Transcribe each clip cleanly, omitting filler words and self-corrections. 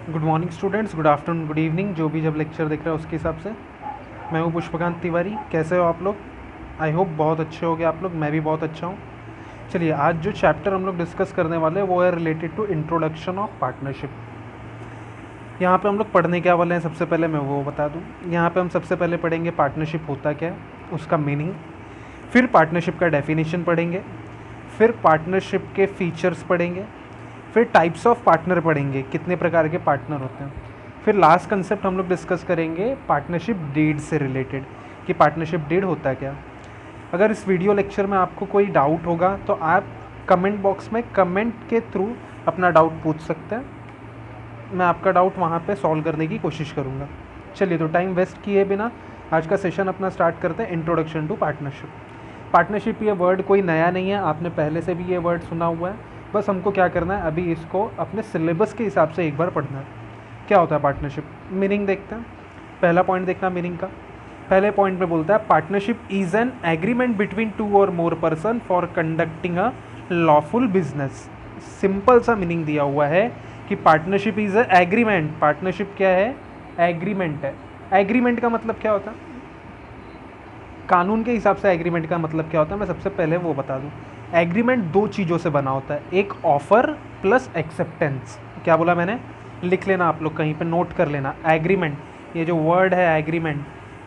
Good morning students, good afternoon, good evening, जो भी जब लेक्चर देख रहा है उसके हिसाब से। मैं हूँ पुष्पकांत तिवारी। कैसे हो आप लोग? आई होप बहुत अच्छे होगे आप लोग। मैं भी बहुत अच्छा हूँ। चलिए, आज जो चैप्टर हम लोग डिस्कस करने वाले हैं वो है related to introduction of partnership. यहाँ पे हम लोग पढ़ने क्या वाले हैं, सबसे पहले मैं वो बता दूँ। यहाँ पे हम सबसे पहले पढ़ेंगे पार्टनरशिप होता क्या है, उसका मीनिंग। फिर पार्टनरशिप का डेफिनेशन पढ़ेंगे। फिर पार्टनरशिप के फीचर्स पढ़ेंगे। फिर टाइप्स ऑफ पार्टनर पढ़ेंगे, कितने प्रकार के पार्टनर होते हैं। फिर लास्ट कंसेप्ट हम लोग डिस्कस करेंगे पार्टनरशिप डीड से रिलेटेड, कि पार्टनरशिप डीड होता है क्या। अगर इस वीडियो लेक्चर में आपको कोई डाउट होगा तो आप कमेंट बॉक्स में कमेंट के थ्रू अपना डाउट पूछ सकते हैं। मैं आपका डाउट वहाँ पे सॉल्व करने की कोशिश करूँगा। चलिए, तो टाइम वेस्ट किए बिना आज का सेशन अपना स्टार्ट करते हैं। Introduction to partnership. पार्टनरशिप ये वर्ड कोई नया नहीं है, आपने पहले से भी ये वर्ड सुना हुआ है। बस हमको क्या करना है, अभी इसको अपने सिलेबस के हिसाब से एक बार पढ़ना है। क्या होता है पार्टनरशिप? मीनिंग देखते हैं। पहला पॉइंट देखना मीनिंग का। पहले पॉइंट में बोलता है partnership is an agreement between two or more person for conducting a lawful business. Simple सा मीनिंग दिया हुआ है कि partnership is a agreement. Partnership क्या है? एग्रीमेंट है। एग्रीमेंट का मतलब क्या होता है? कानून के हिसाब से एग्रीमेंट का मतलब क्या होता है, मैं सबसे पहले वो बता दूं। एग्रीमेंट दो चीज़ों से बना होता है, एक ऑफर प्लस एक्सेप्टेंस। क्या बोला मैंने? लिख लेना आप लोग, कहीं पे नोट कर लेना। एग्रीमेंट, ये जो वर्ड है एग्रीमेंट,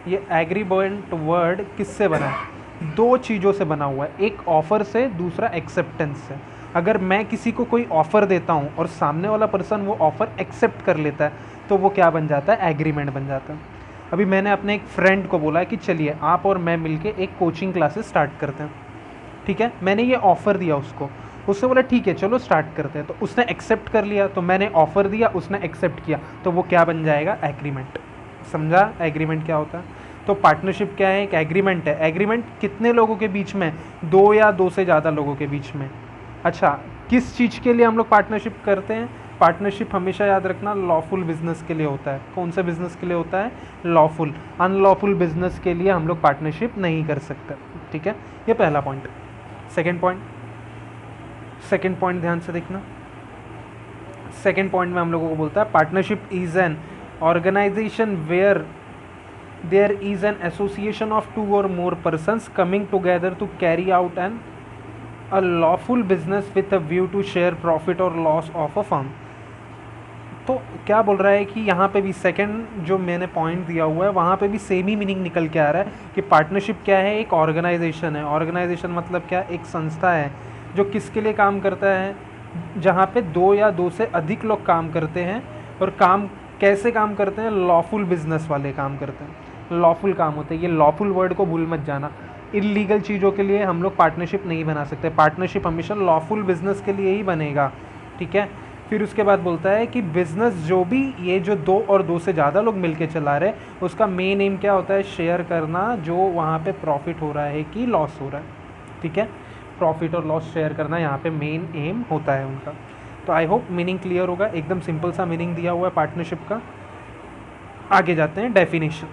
ये एग्रीमेंट वर्ड किससे बना है? दो चीज़ों से बना हुआ है, एक ऑफर से, दूसरा एक्सेप्टेंस से। अगर मैं किसी को कोई ऑफ़र देता हूँ और सामने वाला पर्सन वो ऑफ़र एक्सेप्ट कर लेता है तो वो क्या बन जाता है? एग्रीमेंट बन जाता है। अभी मैंने अपने एक फ्रेंड को बोला है कि चलिए आप और मैं मिलके एक कोचिंग क्लासेस स्टार्ट करते हैं। ठीक है, मैंने ये ऑफ़र दिया उसको, उससे बोला ठीक है चलो स्टार्ट करते हैं, तो उसने एक्सेप्ट कर लिया। तो मैंने ऑफ़र दिया, उसने एक्सेप्ट किया, तो वो क्या बन जाएगा? एग्रीमेंट। समझा एग्रीमेंट क्या होता है? तो पार्टनरशिप क्या है? एक एग्रीमेंट है। एग्रीमेंट कितने लोगों के बीच में? दो या दो से ज़्यादा लोगों के बीच में। अच्छा, किस चीज़ के लिए हम लोग पार्टनरशिप करते हैं? पार्टनरशिप हमेशा याद रखना लॉफुल बिजनेस के लिए होता है। कौन से बिजनेस के लिए होता है? लॉफुल। अनलॉफुल बिजनेस के लिए हम लोग पार्टनरशिप नहीं कर सकते। ठीक है, ये पहला point. Second point, second point ध्यान से देखना। सेकेंड पॉइंट में हम लोगों को बोलता है partnership is an organisation where there is an association of two or more persons coming together to carry out an a lawful business with a view to share profit or loss of a firm. तो क्या बोल रहा है कि यहाँ पे भी second जो मैंने पॉइंट दिया हुआ है वहाँ पे भी सेम ही मीनिंग निकल के आ रहा है कि पार्टनरशिप क्या है? एक ऑर्गेनाइजेशन है। ऑर्गेनाइजेशन मतलब क्या? एक संस्था है जो किसके लिए काम करता है? जहाँ पे दो या दो से अधिक लोग काम करते हैं। और काम कैसे काम करते हैं? लॉफुल बिजनेस वाले काम करते हैं, लॉफुल काम होते हैं। ये लॉफुल वर्ड को भूल मत जाना। इलीगल चीज़ों के लिए हम लोग पार्टनरशिप नहीं बना सकते। पार्टनरशिप हमेशा लॉफुल बिजनेस के लिए ही बनेगा। ठीक है, फिर उसके बाद बोलता है कि बिजनेस जो भी ये जो दो और दो से ज़्यादा लोग मिलके चला रहे हैं उसका मेन एम क्या होता है? शेयर करना, जो वहाँ पे प्रॉफिट हो रहा है कि लॉस हो रहा है। ठीक है, प्रॉफिट और लॉस शेयर करना यहाँ पे मेन एम होता है उनका। तो आई होप मीनिंग क्लियर होगा। एकदम सिंपल सा मीनिंग दिया हुआ है पार्टनरशिप का। आगे जाते हैं डेफिनेशन।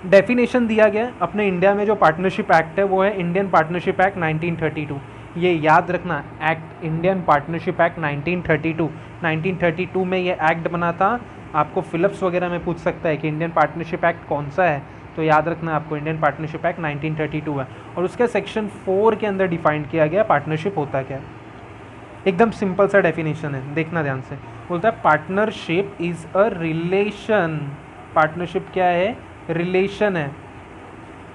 डेफिनेशन दिया गया है अपने इंडिया में। जो पार्टनरशिप एक्ट है वो है इंडियन पार्टनरशिप एक्ट 1932। ये याद रखना, एक्ट इंडियन पार्टनरशिप एक्ट 1932। 1932 में ये एक्ट बना था। आपको फिलिप्स वगैरह में पूछ सकता है कि इंडियन पार्टनरशिप एक्ट कौन सा है, तो याद रखना आपको इंडियन पार्टनरशिप एक्ट 1932 है। और उसके सेक्शन 4 के अंदर डिफाइन किया गया पार्टनरशिप होता क्या है। एकदम सिंपल सा डेफिनेशन है, देखना ध्यान से। बोलता है partnership is a relation. Partnership क्या है? रिलेशन है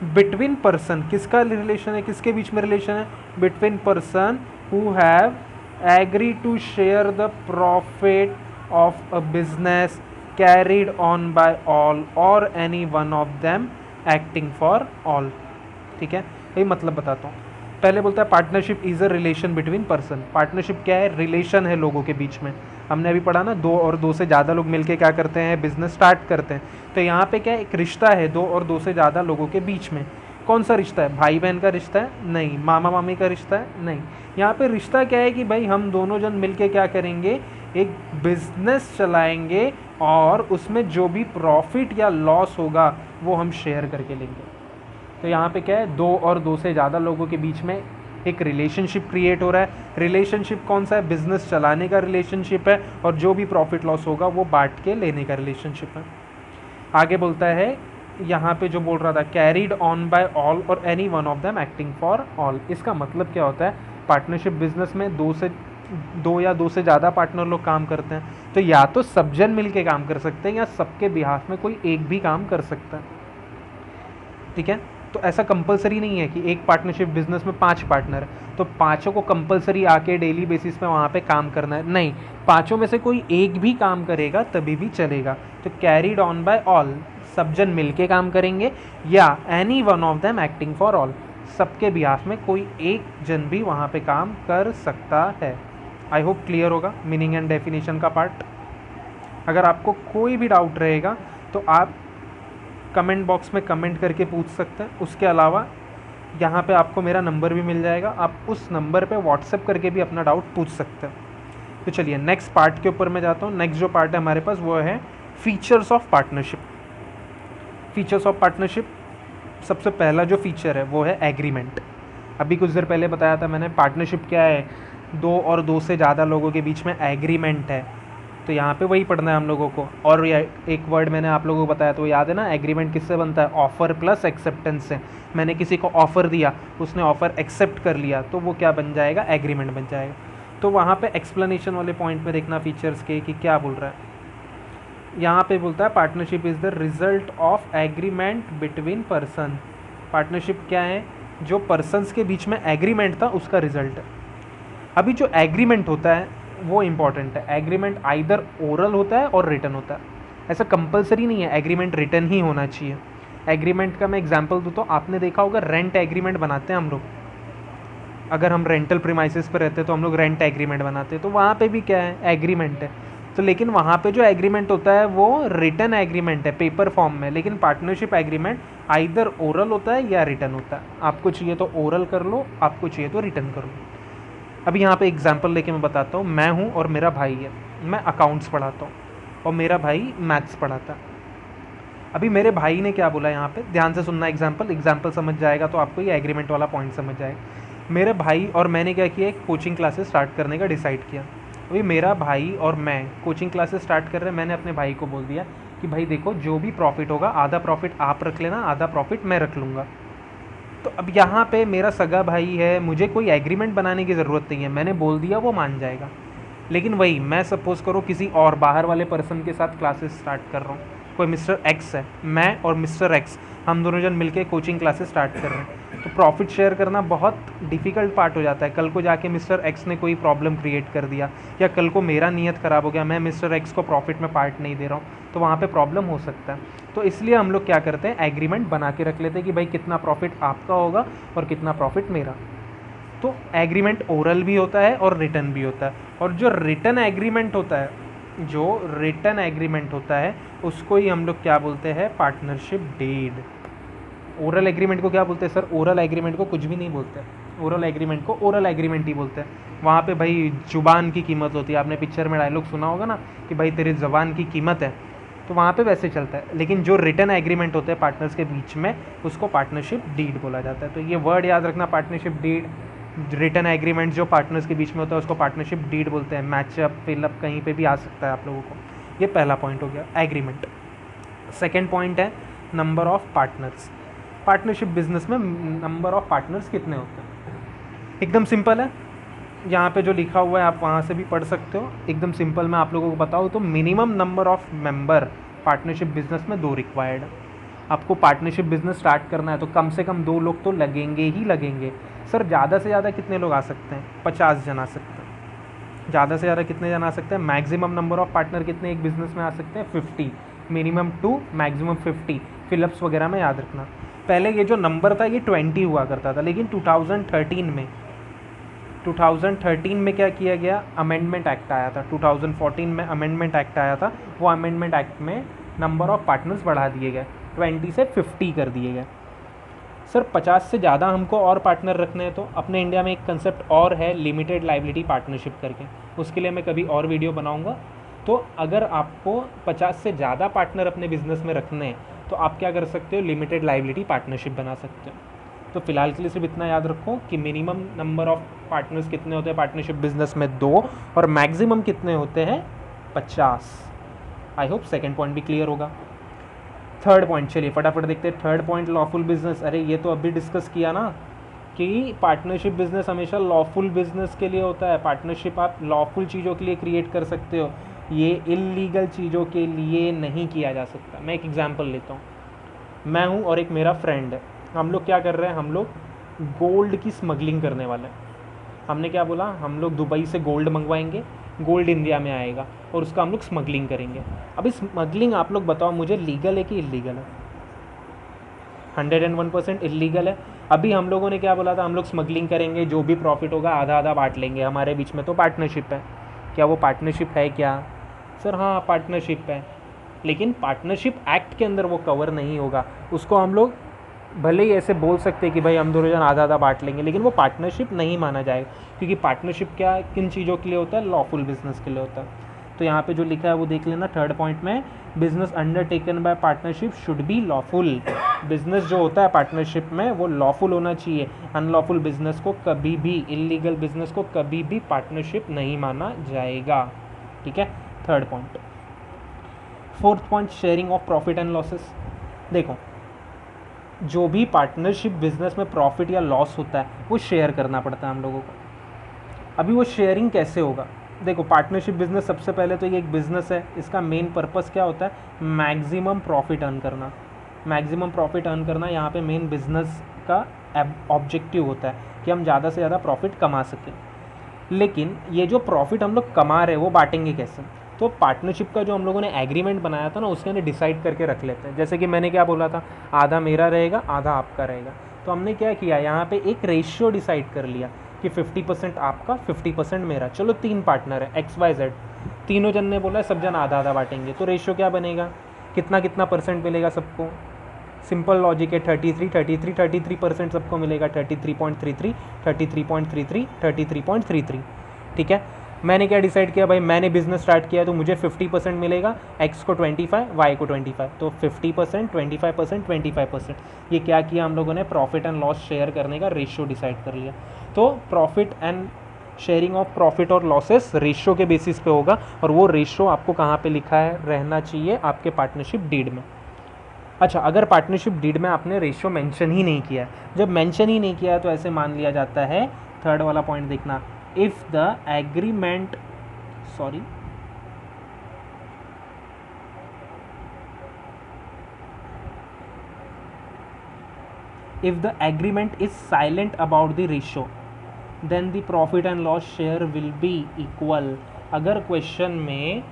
बिटवीन पर्सन। किसका रिलेशन है? किसके बीच में रिलेशन है? Between person who have agree to share the profit of a business carried on by all or any one of them acting for all. ठीक है, यही मतलब बताता हूँ। पहले बोलता है partnership is a relation between person. Partnership क्या है? रिलेशन है लोगों के बीच में। हमने अभी पढ़ा ना, दो और दो से ज़्यादा लोग मिलके क्या करते हैं? बिजनेस स्टार्ट करते हैं। तो यहाँ पे क्या है? एक रिश्ता है दो और दो से ज़्यादा लोगों के बीच में। कौन सा रिश्ता है? भाई बहन का रिश्ता है? नहीं। मामा मामी का रिश्ता है? नहीं। यहाँ पे रिश्ता क्या है कि भाई हम दोनों जन मिलके क्या करेंगे? एक बिजनेस चलाएंगे और उसमें जो भी प्रॉफिट या लॉस होगा वो हम शेयर करके लेंगे। तो यहाँ पे क्या है? दो और दो से ज़्यादा लोगों के बीच में एक रिलेशनशिप क्रिएट हो रहा है। रिलेशनशिप कौन सा है? बिजनेस चलाने का रिलेशनशिप है, और जो भी प्रॉफिट लॉस होगा वो बांट के लेने का रिलेशनशिप है। आगे बोलता है यहाँ पे जो बोल रहा था, carried on by all or any one of them acting for all. इसका मतलब क्या होता है? पार्टनरशिप बिजनेस में दो या दो से ज़्यादा पार्टनर लोग काम करते हैं, तो या तो सब जन मिल के काम कर सकते हैं या सबके बिहाफ में कोई एक भी काम कर सकता है। ठीक है, तो ऐसा कंपलसरी नहीं है कि एक पार्टनरशिप बिजनेस में 5 पार्टनर है तो पांचों को कंपलसरी आके डेली बेसिस पे वहाँ पे काम करना है, नहीं, पांचों में से कोई एक भी काम करेगा तभी भी चलेगा। तो कैरीड ऑन बाय ऑल, सब जन मिल के काम करेंगे, या any one of them acting for all, सबके बिहाफ में कोई एक जन भी वहाँ पे काम कर सकता है। आई होप क्लियर होगा मीनिंग एंड डेफिनेशन का पार्ट। अगर आपको कोई भी डाउट रहेगा तो आप कमेंट बॉक्स में कमेंट करके पूछ सकते हैं। उसके अलावा यहाँ पे आपको मेरा नंबर भी मिल जाएगा, आप उस नंबर पे व्हाट्सएप करके भी अपना डाउट पूछ सकते हैं। तो चलिए नेक्स्ट पार्ट के ऊपर मैं जाता हूँ। नेक्स्ट जो पार्ट है हमारे पास वो है features of partnership. Features of partnership, सबसे पहला जो फीचर है वो है एग्रीमेंट। अभी कुछ देर पहले बताया था मैंने, पार्टनरशिप क्या है? दो और दो से ज़्यादा लोगों के बीच में एग्रीमेंट है, तो यहाँ पे वही पढ़ना है हम लोगों को। और एक वर्ड मैंने आप लोगों को बताया तो याद है ना, एग्रीमेंट किससे बनता है? ऑफ़र प्लस एक्सेप्टेंस से। मैंने किसी को ऑफ़र दिया, उसने ऑफ़र एक्सेप्ट कर लिया, तो वो क्या बन जाएगा? एग्रीमेंट बन जाएगा। तो वहाँ पे एक्सप्लेनेशन वाले पॉइंट पे देखना फीचर्स के कि क्या बोल रहा है। यहाँ पे बोलता है partnership is the result of agreement between person. Partnership क्या है? जो पर्सन्स के बीच में एग्रीमेंट था उसका रिजल्ट है। अभी जो एग्रीमेंट होता है वो इम्पॉर्टेंट है। एग्रीमेंट आइदर ओरल होता है और रिटन होता है, ऐसा कंपलसरी नहीं है एग्रीमेंट रिटन ही होना चाहिए। एग्रीमेंट का मैं एग्जांपल दूँ तो आपने देखा होगा रेंट एग्रीमेंट बनाते हैं हम लोग। अगर हम रेंटल प्रीमाइसेस पर रहते हैं तो हम लोग रेंट एग्रीमेंट बनाते हैं, तो वहाँ पे भी क्या है? एग्रीमेंट है। तो लेकिन वहाँ पे जो एग्रीमेंट होता है वो रिटन एग्रीमेंट है, पेपर फॉर्म में। लेकिन पार्टनरशिप एग्रीमेंट आइदर ओरल होता है या रिटन होता है। आपको चाहिए तो ओरल कर लो, आपको चाहिए तो रिटन कर लो। अभी यहाँ पे एग्जांपल लेके मैं बताता हूँ। मैं हूँ और मेरा भाई है, मैं अकाउंट्स पढ़ाता हूँ और मेरा भाई मैथ्स पढ़ाता है। अभी मेरे भाई ने क्या बोला, यहाँ पे ध्यान से सुनना, एग्जांपल समझ जाएगा तो आपको ये एग्रीमेंट वाला पॉइंट समझ जाएगा। मेरे भाई और मैंने क्या किया, एक कोचिंग क्लासेस स्टार्ट करने का डिसाइड किया। अभी मेरा भाई और मैं कोचिंग क्लासेस स्टार्ट कर रहे हैं। मैंने अपने भाई को बोल दिया कि भाई देखो, जो भी प्रॉफिट होगा आधा प्रॉफिट आप रख लेना, आधा प्रॉफिट मैं रख लूँगा। तो अब यहाँ पे मेरा सगा भाई है, मुझे कोई एग्रीमेंट बनाने की ज़रूरत नहीं है, मैंने बोल दिया वो मान जाएगा। लेकिन वही मैं सपोज़ करो किसी और बाहर वाले पर्सन के साथ क्लासेस स्टार्ट कर रहा हूँ, कोई मिस्टर एक्स है, मैं और मिस्टर एक्स हम दोनों जन मिलके कोचिंग क्लासेस स्टार्ट कर रहे हैं, तो प्रॉफिट शेयर करना बहुत डिफ़िकल्ट पार्ट हो जाता है। कल को जाके मिस्टर एक्स ने कोई प्रॉब्लम क्रिएट कर दिया या कल को मेरा नीयत ख़राब हो गया, मैं मिस्टर एक्स को प्रॉफिट में पार्ट नहीं दे रहा हूँ, तो वहाँ पे प्रॉब्लम हो सकता है। तो इसलिए हम लोग क्या करते हैं, एग्रीमेंट बना के रख लेते हैं कि भाई कितना प्रॉफिट आपका होगा और कितना प्रॉफिट मेरा। तो एग्रीमेंट ओरल भी होता है और रिटन भी होता है। और जो रिटन एग्रीमेंट होता है उसको ही हम लोग क्या बोलते हैं, पार्टनरशिप डीड। ओरल एग्रीमेंट को क्या बोलते हैं सर? ओरल एग्रीमेंट को कुछ भी नहीं बोलते, ओरल एग्रीमेंट को ओरल एग्रीमेंट ही बोलते हैं। वहाँ पे भाई जुबान की कीमत होती है, आपने पिक्चर में डायलॉग सुना होगा ना कि भाई तेरी ज़बान की कीमत है, तो वहाँ पे वैसे चलता है। लेकिन जो रिटन एग्रीमेंट होते हैं पार्टनर्स के बीच में उसको पार्टनरशिप डीड बोला जाता है। तो ये वर्ड याद रखना, पार्टनरशिप डीड। रिटन एग्रीमेंट जो पार्टनर्स के बीच में होता है उसको पार्टनरशिप डीड बोलते हैं। मैचअप, फिलअप कहीं पे भी आ सकता है आप लोगों को। ये पहला पॉइंट हो गया एग्रीमेंट। सेकेंड पॉइंट है number of partners. Partnership business में नंबर ऑफ़ पार्टनर्स कितने होते हैं? एकदम सिंपल है, यहाँ पे जो लिखा हुआ है आप वहाँ से भी पढ़ सकते हो। एकदम सिंपल मैं आप लोगों को बताऊँ तो minimum number of member partnership business में 2 रिक्वायर्ड है। आपको पार्टनरशिप बिजनेस स्टार्ट करना है तो कम से कम 2 लोग तो लगेंगे ही लगेंगे। सर ज़्यादा से ज़्यादा कितने लोग आ सकते हैं? 50 जन आ सकते हैं। ज़्यादा से ज़्यादा कितने जन आ सकते हैं? मैक्सिमम नंबर ऑफ़ पार्टनर कितने एक बिज़नेस में आ सकते हैं? 50। Minimum 2, maximum 50। फिलअप्स वगैरह में याद रखना। पहले ये जो नंबर था ये 20 हुआ करता था, लेकिन 2013 में क्या किया गया, अमेंडमेंट एक्ट आया था। 2014 में अमेंडमेंट एक्ट आया था, वो अमेंडमेंट एक्ट में नंबर ऑफ़ पार्टनर्स बढ़ा दिए गए, 20 से 50 कर दिए गए। सर 50 से ज़्यादा हमको और पार्टनर रखने हैं तो अपने इंडिया में एक कंसेप्ट और है, लिमिटेड लाइबिलिटी पार्टनरशिप करके। उसके लिए मैं कभी और वीडियो बनाऊंगा। तो अगर आपको 50 से ज़्यादा पार्टनर अपने बिजनेस में रखने हैं तो आप क्या कर सकते हो, लिमिटेड लाइबिलिटी पार्टनरशिप बना सकते हो। तो फिलहाल के लिए सिर्फ इतना याद रखो कि मिनिमम नंबर ऑफ पार्टनर्स कितने होते हैं पार्टनरशिप बिजनेस में, 2, और मैक्सिमम कितने होते हैं, 50। आई होप सेकेंड पॉइंट भी क्लियर होगा। थर्ड पॉइंट, चलिए फटाफट देखते हैं। Third point, lawful business. अरे ये तो अभी डिस्कस किया ना कि पार्टनरशिप बिजनेस हमेशा लॉफुल बिजनेस के लिए होता है। पार्टनरशिप आप लॉफुल चीज़ों के लिए क्रिएट कर सकते हो, ये इलीगल चीज़ों के लिए नहीं किया जा सकता। मैं एक एग्जांपल लेता हूँ। मैं हूँ और एक मेरा फ्रेंड है, हम लोग क्या कर रहे हैं, हम लोग गोल्ड की स्मगलिंग करने वाले हैं। हमने क्या बोला, हम लोग दुबई से गोल्ड मंगवाएंगे, गोल्ड इंडिया में आएगा और उसका हम लोग स्मगलिंग करेंगे। अभी स्मगलिंग आप लोग बताओ मुझे, लीगल है कि इलीगल है? 101% इलीगल है। अभी हम लोगों ने क्या बोला था, हम लोग स्मगलिंग करेंगे, जो भी प्रॉफिट होगा आधा आधा बांट लेंगे हमारे बीच में, तो पार्टनरशिप है। क्या वो पार्टनरशिप है क्या? सर हाँ पार्टनरशिप है, लेकिन पार्टनरशिप एक्ट के अंदर वो कवर नहीं होगा। उसको हम लोग भले ही ऐसे बोल सकते हैं कि भाई हम दोनों जन आधा आधा बांट लेंगे, लेकिन वो पार्टनरशिप नहीं माना जाएगा, क्योंकि पार्टनरशिप क्या किन चीज़ों के लिए होता है, लॉफुल बिजनेस के लिए होता है। तो यहाँ पे जो लिखा है वो देख लेना थर्ड पॉइंट में, business undertaken by partnership should be lawful. Business जो होता है पार्टनरशिप में वो लॉफुल होना चाहिए। अनलॉफुल बिजनेस को कभी भी, इलीगल बिजनेस को कभी भी पार्टनरशिप नहीं माना जाएगा। ठीक है, third point. Fourth point, sharing of profit and losses. देखो जो भी पार्टनरशिप बिजनेस में प्रॉफिट या लॉस होता है वो शेयर करना पड़ता है हम लोगों को। अभी वो शेयरिंग कैसे होगा, देखो पार्टनरशिप बिजनेस सबसे पहले तो ये एक बिजनेस है, इसका मेन पर्पस क्या होता है, मैक्सिमम प्रॉफिट अर्न करना। मैक्सिमम प्रॉफिट अर्न करना यहाँ पे मेन बिजनेस का ऑब्जेक्टिव होता है कि हम ज़्यादा से ज़्यादा प्रॉफिट कमा सकें। लेकिन ये जो प्रॉफिट हम लोग कमा रहे हैं वो बांटेंगे कैसे? तो पार्टनरशिप का जो हम लोगों ने एग्रीमेंट बनाया था ना, उसके अंदर डिसाइड करके रख लेते हैं। जैसे कि मैंने क्या बोला था, आधा मेरा रहेगा आधा आपका रहेगा। तो हमने क्या किया, यहाँ पे एक रेशियो डिसाइड कर लिया कि 50% आपका 50% मेरा। चलो 3 पार्टनर है XYZ, तीनों जन ने बोला सब जन आधा आधा बांटेंगे, तो रेशियो क्या बनेगा, कितना कितना परसेंट मिलेगा सबको? सिंपल लॉजिक है, 33% सबको मिलेगा, 33.33, 33.33, 33.33। ठीक है, मैंने क्या डिसाइड किया भाई, मैंने बिजनेस स्टार्ट किया तो मुझे 50% मिलेगा, x को 25, y को 25, तो 50%, 25%, 25%। ये क्या किया हम लोगों ने, प्रॉफिट एंड लॉस शेयर करने का रेशियो डिसाइड कर लिया। तो profit and sharing of profit और लॉसेस रेशियो के बेसिस पे होगा, और वो रेशियो आपको कहाँ पे लिखा है, रहना चाहिए आपके पार्टनरशिप डीड में। अच्छा, अगर पार्टनरशिप डीड में आपने रेशियो मेंशन ही नहीं किया है, जब मेंशन ही नहीं किया है तो ऐसे मान लिया जाता है, थर्ड वाला पॉइंट देखना, if the agreement if the agreement is silent about the ratio then the profit and loss share will be equal। अगर क्वेश्चन में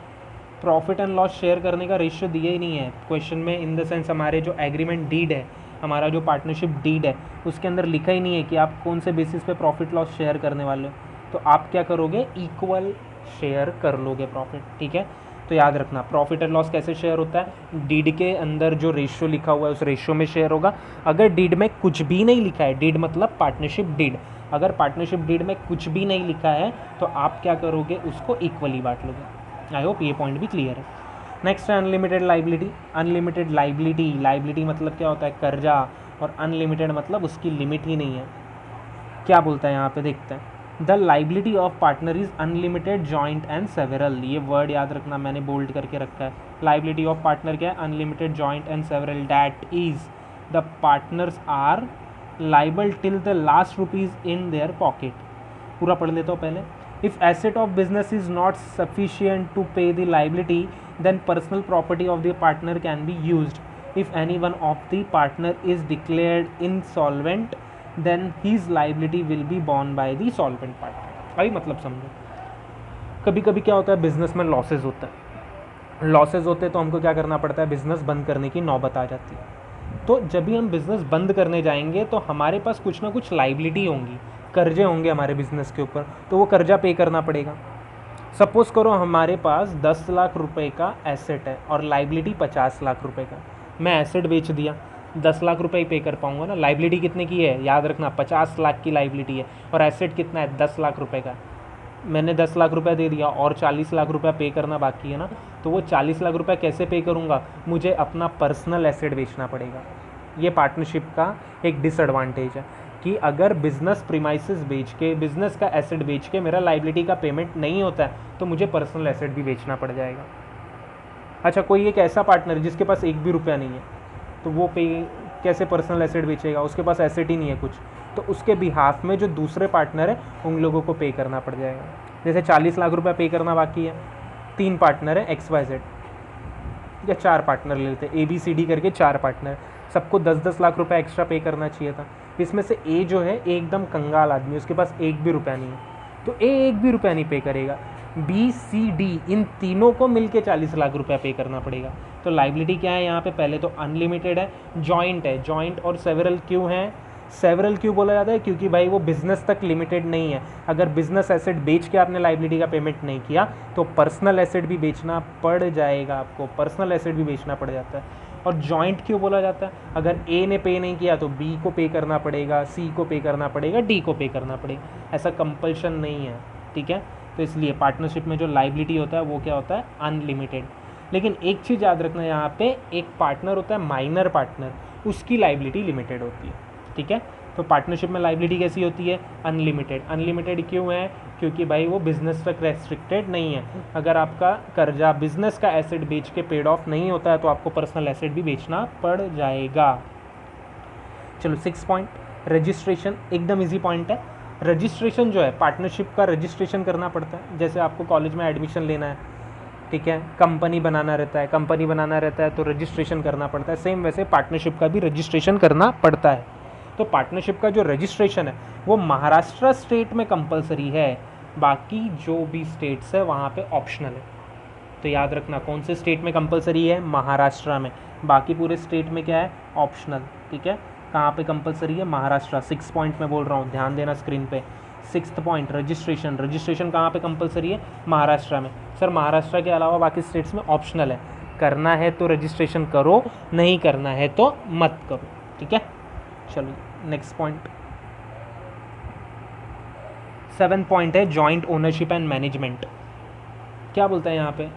प्रॉफिट एंड लॉस शेयर करने का रेशियो दिया ही नहीं है क्वेश्चन में, इन द सेंस हमारे जो एग्रीमेंट डीड है, हमारा जो पार्टनरशिप डीड है, उसके अंदर लिखा ही नहीं है कि आप कौन से बेसिस पे प्रॉफिट लॉस शेयर करने वाले हो, तो आप क्या करोगे, इक्वल शेयर कर लोगे प्रॉफिट। ठीक है, तो याद रखना प्रॉफिट एंड लॉस कैसे शेयर होता है, डीड के अंदर जो रेशियो लिखा हुआ है उस रेशियो में शेयर होगा। अगर डीड में कुछ भी नहीं लिखा है, डीड मतलब पार्टनरशिप डीड, अगर पार्टनरशिप डीड में कुछ भी नहीं लिखा है तो आप क्या करोगे, उसको इक्वली बांट लोगे। आई होप ये पॉइंट भी क्लियर है। नेक्स्ट है unlimited liability. Unlimited liability, liability मतलब क्या होता है, कर्जा, और अनलिमिटेड मतलब उसकी लिमिट ही नहीं है। क्या बोलता है यहाँ पे, देखते हैं। The liability of partner is unlimited, joint and several. ये वर्ड याद रखना, मैंने बोल्ड करके रखा है। लाइबिलिटी ऑफ पार्टनर क्या है, unlimited, joint and several. That is the partners are liable till the last rupees in their pocket. पूरा पढ़ लेता हूँ पहले। If asset of business is not sufficient to pay the liability, then personal property of the partner can be used. If any one of the partner is declared insolvent, then his liability will be borne by the solvent partner. अभी मतलब समझो, कभी कभी क्या होता है, business में losses होता है, लॉसेज होते हैं तो हमको क्या करना पड़ता है, बिजनेस बंद करने की नौबत आ जाती है। तो जब भी हम बिजनेस बंद करने जाएंगे तो हमारे पास कुछ ना कुछ लाइबिलिटी होंगी, कर्जे होंगे हमारे बिजनेस के ऊपर, तो वो कर्जा पे करना पड़ेगा। सपोज करो हमारे पास 10 लाख रुपए का एसेट है और लाइबिलिटी 50 लाख रुपए का। मैं एसेट बेच दिया, 10 लाख रुपए ही पे कर पाऊंगा ना। लाइबिलिटी कितने की है, याद रखना 50 लाख की लाइबिलिटी है, और एसेट कितना है, 10 लाख रुपए का। मैंने 10 लाख रुपए दे दिया और 40 लाख रुपए पे करना बाकी है ना, तो वो 40 लाख रुपए कैसे पे करूँगा, मुझे अपना पर्सनल एसेट बेचना पड़ेगा। ये पार्टनरशिप का एक डिसएडवांटेज है कि अगर बिजनेस प्रीमाइसेस बेच के, बिजनेस का एसेट बेच के मेरा लाइबिलिटी का पेमेंट नहीं होता है तो मुझे पर्सनल एसेट भी बेचना पड़ जाएगा। अच्छा, कोई एक ऐसा पार्टनर जिसके पास एक भी रुपया नहीं है, तो वो पे कैसे पर्सनल एसेट बेचेगा? उसके पास एसेट ही नहीं है कुछ, तो उसके बिहाफ में जो दूसरे पार्टनर है उन लोगों को पे करना पड़ जाएगा। जैसे 40 लाख रुपया पे करना बाकी है, 3 पार्टनर है XYZ, या 4 पार्टनर ले लेते, ABCD करके 4 पार्टनर, सबको 10-10 लाख रुपया एक्स्ट्रा पे करना चाहिए था। इसमें से A जो है एकदम कंगाल आदमी, उसके पास एक भी रुपया नहीं है, तो A एक भी रुपया नहीं पे करेगा। BCD इन तीनों को मिलके 40 लाख रुपया पे करना पड़ेगा। तो लाइबिलिटी क्या है यहाँ पे? पहले तो अनलिमिटेड है, जॉइंट है, जॉइंट और सेवरल क्यों है? सेवरल क्यों बोला जाता है? क्योंकि भाई वो बिजनेस तक लिमिटेड नहीं है। अगर बिजनेस एसेट बेच के आपने लाइबिलिटी का पेमेंट नहीं किया तो पर्सनल एसेट भी बेचना पड़ जाएगा, आपको पर्सनल एसेट भी बेचना पड़ जाता है। और जॉइंट क्यों बोला जाता है? अगर A ने पे नहीं किया तो B को पे करना पड़ेगा, C को पे करना पड़ेगा, D को पे करना पड़ेगा, ऐसा कंपल्शन नहीं है, ठीक है। तो इसलिए पार्टनरशिप में जो लाइबिलिटी होता है वो क्या होता है? अनलिमिटेड। लेकिन एक चीज़ याद रखना, यहाँ पे एक पार्टनर होता है माइनर पार्टनर, उसकी लाइबिलिटी लिमिटेड होती है, ठीक है। तो पार्टनरशिप में लाइबिलिटी कैसी होती है? अनलिमिटेड। अनलिमिटेड क्यों है? क्योंकि भाई वो बिजनेस तक रेस्ट्रिक्टेड नहीं है। अगर आपका कर्जा बिजनेस का एसेट बेच के पेड ऑफ नहीं होता है तो आपको पर्सनल एसेट भी बेचना पड़ जाएगा। चलो 6 पॉइंट, रजिस्ट्रेशन एकदम इजी पॉइंट है। रजिस्ट्रेशन जो है, पार्टनरशिप का रजिस्ट्रेशन करना पड़ता है। जैसे आपको कॉलेज में एडमिशन लेना है, ठीक है, कंपनी बनाना रहता है तो रजिस्ट्रेशन करना पड़ता है। सेम वैसे पार्टनरशिप का भी रजिस्ट्रेशन करना पड़ता है। तो पार्टनरशिप का जो रजिस्ट्रेशन है वो महाराष्ट्र स्टेट में कंपलसरी है, बाकी जो भी स्टेट्स है वहाँ पे ऑप्शनल है। तो याद रखना, कौन से स्टेट में कंपलसरी है? महाराष्ट्र में। बाकी पूरे स्टेट में क्या है? ऑप्शनल, ठीक है। कहाँ पे कंपलसरी है? महाराष्ट्र। 6 पॉइंट में बोल रहा हूँ, ध्यान देना स्क्रीन पे। 6th point, registration. रजिस्ट्रेशन कहाँ पे कंपलसरी है? महाराष्ट्र में। सर महाराष्ट्र के अलावा बाकी स्टेट्स में ऑप्शनल है। करना है तो रजिस्ट्रेशन करो, नहीं करना है तो मत करो, ठीक है। चलो नेक्स्ट पॉइंट, 7 पॉइंट है जॉइंट ओनरशिप एंड मैनेजमेंट। क्या बोलता है यहाँ पे?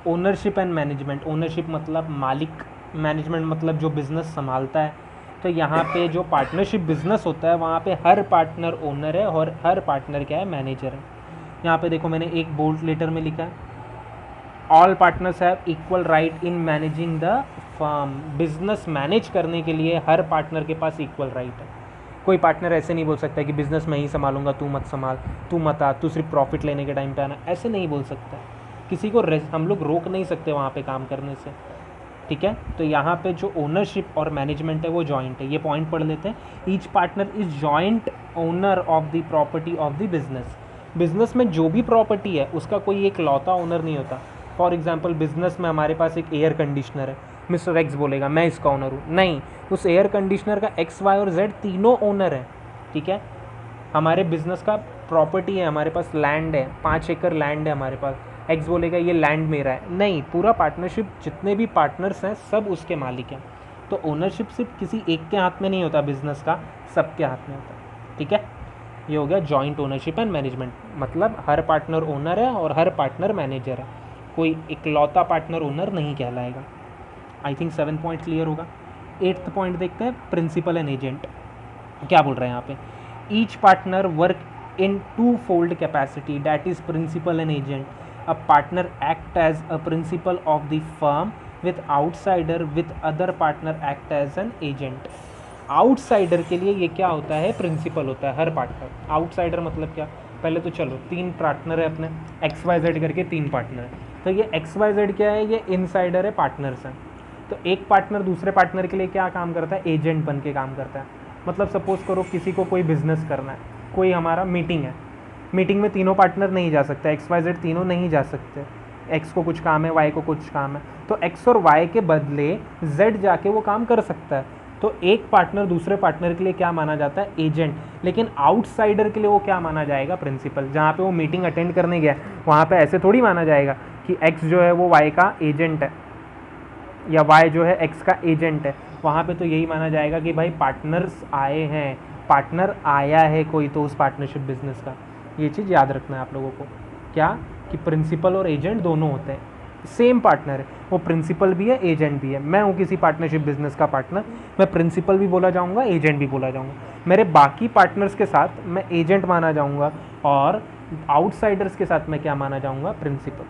Ownership and management. ओनरशिप मतलब मालिक, मैनेजमेंट मतलब जो बिजनेस संभालता है। तो यहाँ पे जो पार्टनरशिप बिजनेस होता है वहाँ पे हर पार्टनर ओनर है और हर पार्टनर क्या है? मैनेजर है। यहाँ पे देखो मैंने एक बोल्ड लेटर में लिखा है, all partners have equal right in managing the firm. Business manage करने के लिए हर पार्टनर के पास इक्वल राइट है। कोई पार्टनर ऐसे नहीं बोल सकता कि बिजनेस मैं ही संभालूंगा, तू मत संभाल, तू मत आ, तू सिर्फ प्रॉफिट लेने के टाइम पे आना, ऐसे नहीं बोल सकता। किसी को हम लोग रोक नहीं सकते वहाँ पे काम करने से, ठीक है। तो यहाँ पे जो ओनरशिप और मैनेजमेंट है वो जॉइंट है। ये पॉइंट पढ़ लेते हैं। Each partner is joint owner of the property of the business. Business में जो भी प्रॉपर्टी है उसका कोई एक लौता ओनर नहीं होता। फॉर एग्जाम्पल बिजनेस में हमारे पास एक एयर कंडीशनर है, मिस्टर एक्स बोलेगा मैं इसका ओनर हूँ, नहीं, उस एयर कंडीशनर का X, Y और Z तीनों ओनर हैं, ठीक है। हमारे बिजनेस का प्रॉपर्टी है, हमारे पास लैंड है, 5 एकड़ लैंड है हमारे पास, एक्स बोलेगा ये लैंड मेरा है, नहीं, पूरा पार्टनरशिप जितने भी पार्टनर्स हैं सब उसके मालिक हैं। तो ओनरशिप सिर्फ किसी एक के हाथ में नहीं होता, बिजनेस का सबके हाथ में होता है, ठीक है। ये हो गया जॉइंट ओनरशिप एंड मैनेजमेंट, मतलब हर पार्टनर ओनर है और हर पार्टनर मैनेजर है, कोई इकलौता पार्टनर ओनर नहीं कहलाएगा। आई थिंक 7 पॉइंट क्लियर होगा। 8th पॉइंट देखते हैं, प्रिंसिपल एंड एजेंट। क्या बोल रहे हैं यहाँ पे? Each partner work in 2-fold capacity, that is principal and agent. A partner act as a principal of the firm with outsider, with other partner act as an agent. Outsider के लिए ये क्या होता है? प्रिंसिपल होता है हर partner. Outsider मतलब क्या? पहले तो चलो 3 पार्टनर है अपने, XYZ करके 3 पार्टनर है। तो ये XYZ क्या है? ये इनसाइडर है, पार्टनर्स हैं। तो एक पार्टनर दूसरे पार्टनर के लिए क्या काम करता है? एजेंट बन के काम करता है। मतलब सपोज करो किसी को कोई बिजनेस करना है, कोई हमारा मीटिंग है, मीटिंग में तीनों पार्टनर नहीं जा सकते, XYZ तीनों नहीं जा सकते, X को कुछ काम है, Y को कुछ काम है, तो X और Y के बदले Z जाके वो काम कर सकता है। तो एक पार्टनर दूसरे पार्टनर के लिए क्या माना जाता है? एजेंट। लेकिन आउटसाइडर के लिए वो क्या माना जाएगा? प्रिंसिपल। जहाँ पे वो मीटिंग अटेंड करने गया वहाँ पे ऐसे थोड़ी माना जाएगा कि X जो है वो Y का एजेंट है या Y जो है X का एजेंट है। वहाँ पे तो यही माना जाएगा कि भाई पार्टनर्स आए हैं, पार्टनर आया है कोई तो उस पार्टनरशिप बिजनेस का। ये चीज़ याद रखना है आप लोगों को, क्या कि प्रिंसिपल और एजेंट दोनों होते हैं, सेम पार्टनर है, वो प्रिंसिपल भी है एजेंट भी है। मैं हूँ किसी पार्टनरशिप बिजनेस का पार्टनर, मैं प्रिंसिपल भी बोला जाऊँगा एजेंट भी बोला जाऊँगा। मेरे बाकी पार्टनर्स के साथ मैं एजेंट माना जाऊँगा और आउटसाइडर्स के साथ मैं क्या माना जाऊँगा, प्रिंसिपल।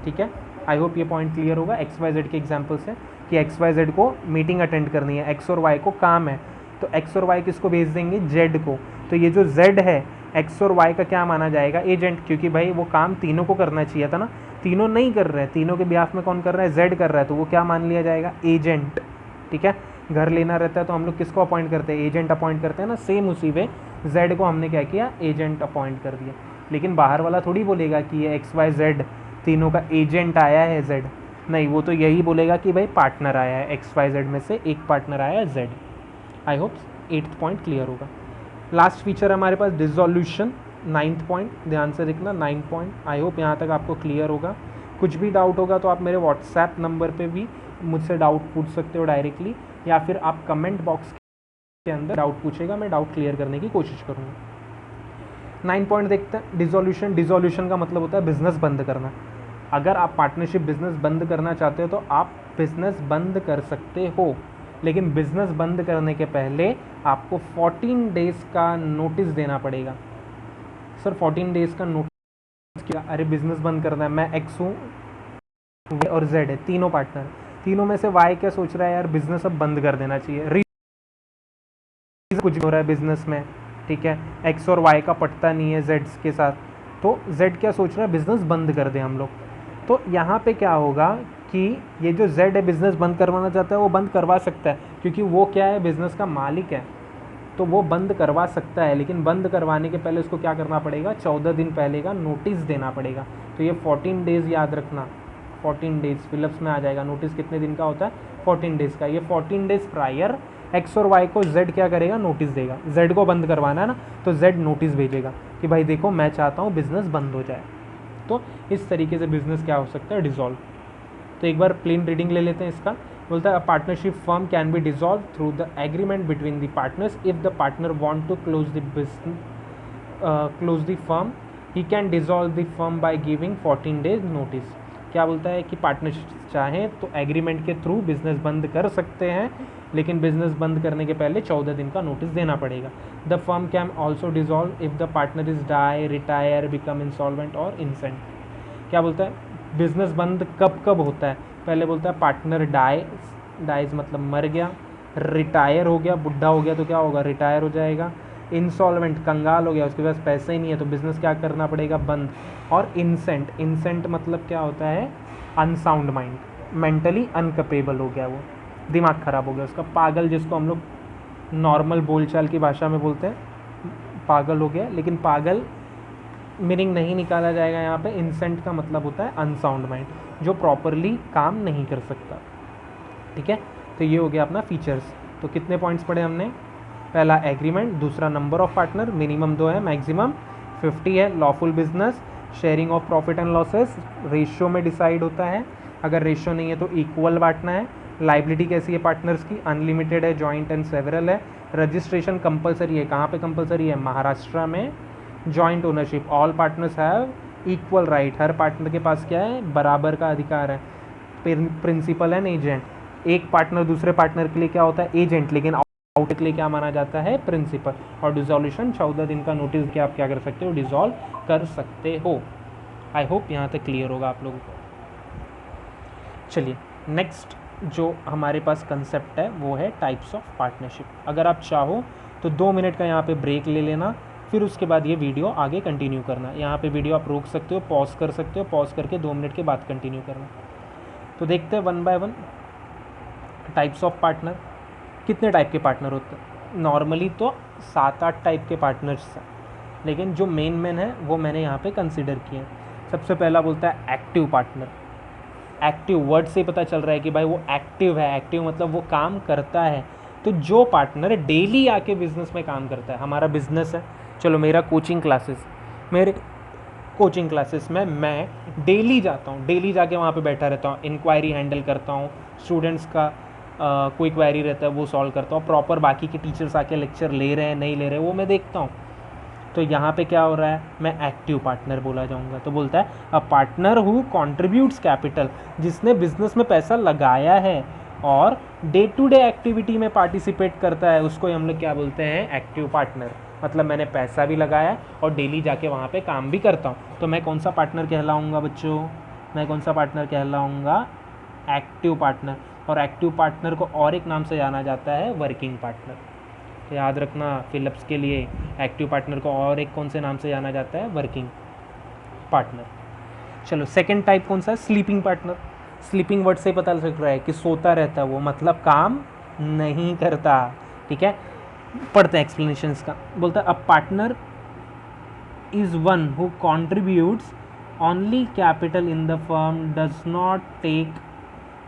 ठीक है, आई होप ये पॉइंट क्लियर होगा XYZ के एग्जाम्पल से कि XYZ को मीटिंग अटेंड करनी है, X और Y को काम है, तो X और Y किसको भेज देंगे, Z को। तो ये जो Z है X और Y का क्या माना जाएगा, एजेंट, क्योंकि भाई वो काम तीनों को करना चाहिए था ना, तीनों नहीं कर रहे हैं, तीनों के बिहाफ में कौन कर रहा है, Z कर रहा है, तो वो क्या मान लिया जाएगा, एजेंट। ठीक है, घर लेना रहता है तो हम लोग किसको अपॉइंट करते हैं, एजेंट अपॉइंट करते हैं ना, सेम उसी वे Z को हमने क्या किया, एजेंट अपॉइंट कर दिया। लेकिन बाहर वाला थोड़ी बोलेगा कि ये XYZ तीनों का एजेंट आया है Z, नहीं, वो तो यही बोलेगा कि भाई पार्टनर आया है, XYZ में से एक पार्टनर आया है Z। I hope 8th point clear होगा। लास्ट फीचर हमारे पास डिसोल्यूशन, 9th पॉइंट, ध्यान से देखना 9 पॉइंट। आई होप यहाँ तक आपको क्लियर होगा। कुछ भी डाउट होगा तो आप मेरे व्हाट्सएप नंबर पे भी मुझसे डाउट पूछ सकते हो डायरेक्टली, या फिर आप कमेंट बॉक्स के अंदर डाउट पूछेगा, मैं डाउट क्लियर करने की कोशिश करूँगा। 9 पॉइंट देखते हैं। डिसोल्यूशन, डिसोल्यूशन का मतलब होता है बिजनेस बंद करना। अगर आप पार्टनरशिप बिजनेस बंद करना चाहते हो तो आप बिजनेस बंद कर सकते हो, लेकिन बिजनेस बंद करने के पहले आपको 14 डेज़ का नोटिस देना पड़ेगा। सर 14 डेज़ का नोटिस क्या, अरे बिजनेस बंद करना है, मैं X हूँ और Z है, तीनों पार्टनर, तीनों में से Y क्या सोच रहा है, यार बिजनेस अब बंद कर देना चाहिए, कुछ भी हो रहा है बिजनेस में, ठीक है, X और Y का पटता नहीं है Z के साथ, तो Z क्या सोच रहा है, बिजनेस बंद कर दें हम लोग। तो यहाँ पे क्या होगा कि ये जो Z है बिज़नेस बंद करवाना चाहता है, वो बंद करवा सकता है, क्योंकि वो क्या है, बिज़नेस का मालिक है, तो वो बंद करवा सकता है। लेकिन बंद करवाने के पहले उसको क्या करना पड़ेगा, 14 दिन पहले का नोटिस देना पड़ेगा। तो ये 14 डेज़ याद रखना, 14 डेज़ फिलिप्स में आ जाएगा। नोटिस कितने दिन का होता है, 14 डेज़ का। ये 14 डेज़ प्रायर X और Y को Z क्या करेगा, नोटिस देगा। Z को बंद करवाना है ना, तो Z नोटिस भेजेगा कि भाई देखो मैं चाहता हूँ बिज़नेस बंद हो जाए। तो इस तरीके से बिज़नेस क्या हो सकता है, डिज़ोल्व। तो एक बार प्लेन रीडिंग ले लेते हैं इसका। बोलता है a partnership firm can be dissolve through the agreement between the partners if the partner want to close the firm he can dissolve the firm by giving 14 days notice. क्या बोलता है कि पार्टनरशिप चाहें तो एग्रीमेंट के through business बंद कर सकते हैं, लेकिन बिज़नेस बंद करने के पहले 14 दिन का नोटिस देना पड़ेगा। The firm can also dissolve if the partner is die, retire, become insolvent और इंसेंट। क्या बोलता है, बिज़नेस बंद कब कब होता है, पहले बोलता है पार्टनर डाइज मतलब मर गया, रिटायर हो गया, बुढ़ा हो गया तो क्या होगा, रिटायर हो जाएगा, इंसॉल्वेंट कंगाल हो गया, उसके पास पैसे ही नहीं है तो बिज़नेस क्या करना पड़ेगा, बंद, और इंसेंट मतलब क्या होता है, अनसाउंड माइंड, मेंटली अनकपेबल हो गया, वो दिमाग ख़राब हो गया उसका, पागल, जिसको हम लोग नॉर्मल बोलचाल की भाषा में बोलते हैं पागल हो गया, लेकिन पागल मीनिंग नहीं निकाला जाएगा यहाँ पे। इंसेंट का मतलब होता है अनसाउंड माइंड, जो प्रॉपरली काम नहीं कर सकता। ठीक है, तो ये हो गया अपना फीचर्स। तो कितने पॉइंट्स पढ़े हमने, पहला एग्रीमेंट, दूसरा नंबर ऑफ पार्टनर, मिनिमम 2 है, मैक्सिमम 50 है, lawful business, sharing of profit and losses, ratio में डिसाइड होता है, अगर रेशियो नहीं है तो इक्वल बांटना है, लाइबिलिटी कैसी है पार्टनर्स की, अनलिमिटेड है, जॉइंट एंड सेवरल है, रजिस्ट्रेशन कंपलसरी है, कहाँ पे कंपलसरी है, महाराष्ट्र में, joint ownership, all partners have equal right, her partner के पास क्या है, बराबर का अधिकार है, प्रिंसिपल एंड एजेंट, एक पार्टनर दूसरे पार्टनर के लिए क्या होता है, एजेंट, लेकिन आउट के लिए क्या माना जाता है, प्रिंसिपल, और डिसोल्यूशन 14 दिन का नोटिस के आप क्या कर सकते हो, डिसॉल्व कर सकते हो। आई होप यहाँ तक क्लियर होगा आप लोगों को। चलिए नेक्स्ट जो हमारे पास कंसेप्ट है वो है टाइप्स ऑफ पार्टनरशिप। अगर आप चाहो तो 2 मिनट का यहाँ पे ब्रेक ले लेना, फिर उसके बाद ये वीडियो आगे कंटिन्यू करना। यहाँ पे वीडियो आप रोक सकते हो, पॉज कर सकते हो, पॉज करके 2 मिनट के बाद कंटिन्यू करना। तो देखते हैं 1 बाय 1 टाइप्स ऑफ पार्टनर। कितने टाइप के पार्टनर होते हैं, नॉर्मली तो 7-8 टाइप के पार्टनर्स हैं, लेकिन जो मेन है वो मैंने यहाँ पे कंसिडर किए हैं। सबसे पहला बोलता है एक्टिव पार्टनर। एक्टिव वर्ड से पता चल रहा है कि भाई वो एक्टिव है, एक्टिव मतलब वो काम करता है। तो जो पार्टनर डेली आके बिजनेस में काम करता है, हमारा बिजनेस है, चलो मेरा कोचिंग क्लासेस, मेरे कोचिंग क्लासेस में मैं डेली जाता हूँ, डेली जाके वहाँ पे बैठा रहता हूँ, इंक्वायरी हैंडल करता हूँ, स्टूडेंट्स का कोई क्वेरी रहता है वो सॉल्व करता हूँ, प्रॉपर बाकी के टीचर्स आके लेक्चर ले रहे हैं नहीं ले रहे वो मैं देखता हूँ। तो यहाँ पे क्या हो रहा है, मैं एक्टिव पार्टनर बोला जाऊँगा। तो बोलता है a partner who contributes capital, जिसने बिजनेस में पैसा लगाया है और डे टू डे एक्टिविटी में पार्टिसिपेट करता है, उसको हम लोग क्या बोलते हैं, एक्टिव पार्टनर। मतलब मैंने पैसा भी लगाया और डेली जाके वहाँ पे काम भी करता हूँ, तो मैं कौन सा पार्टनर कहलाऊँगा बच्चों, मैं कौन सा पार्टनर कहलाऊँगा, एक्टिव पार्टनर। और एक्टिव पार्टनर को और एक नाम से जाना जाता है वर्किंग पार्टनर। तो याद रखना फिलिप्स के लिए एक्टिव पार्टनर को और एक कौन से नाम से जाना जाता है, वर्किंग पार्टनर। चलो सेकंड टाइप कौन सा है, स्लीपिंग पार्टनर। स्लीपिंग वर्ड से ही पता लग रहा है कि सोता रहता है वो, मतलब काम नहीं करता। ठीक है, पढ़ते हैं एक्सप्लेनेशंस का। बोलता है a partner is one who contributes only capital in the firm, does not take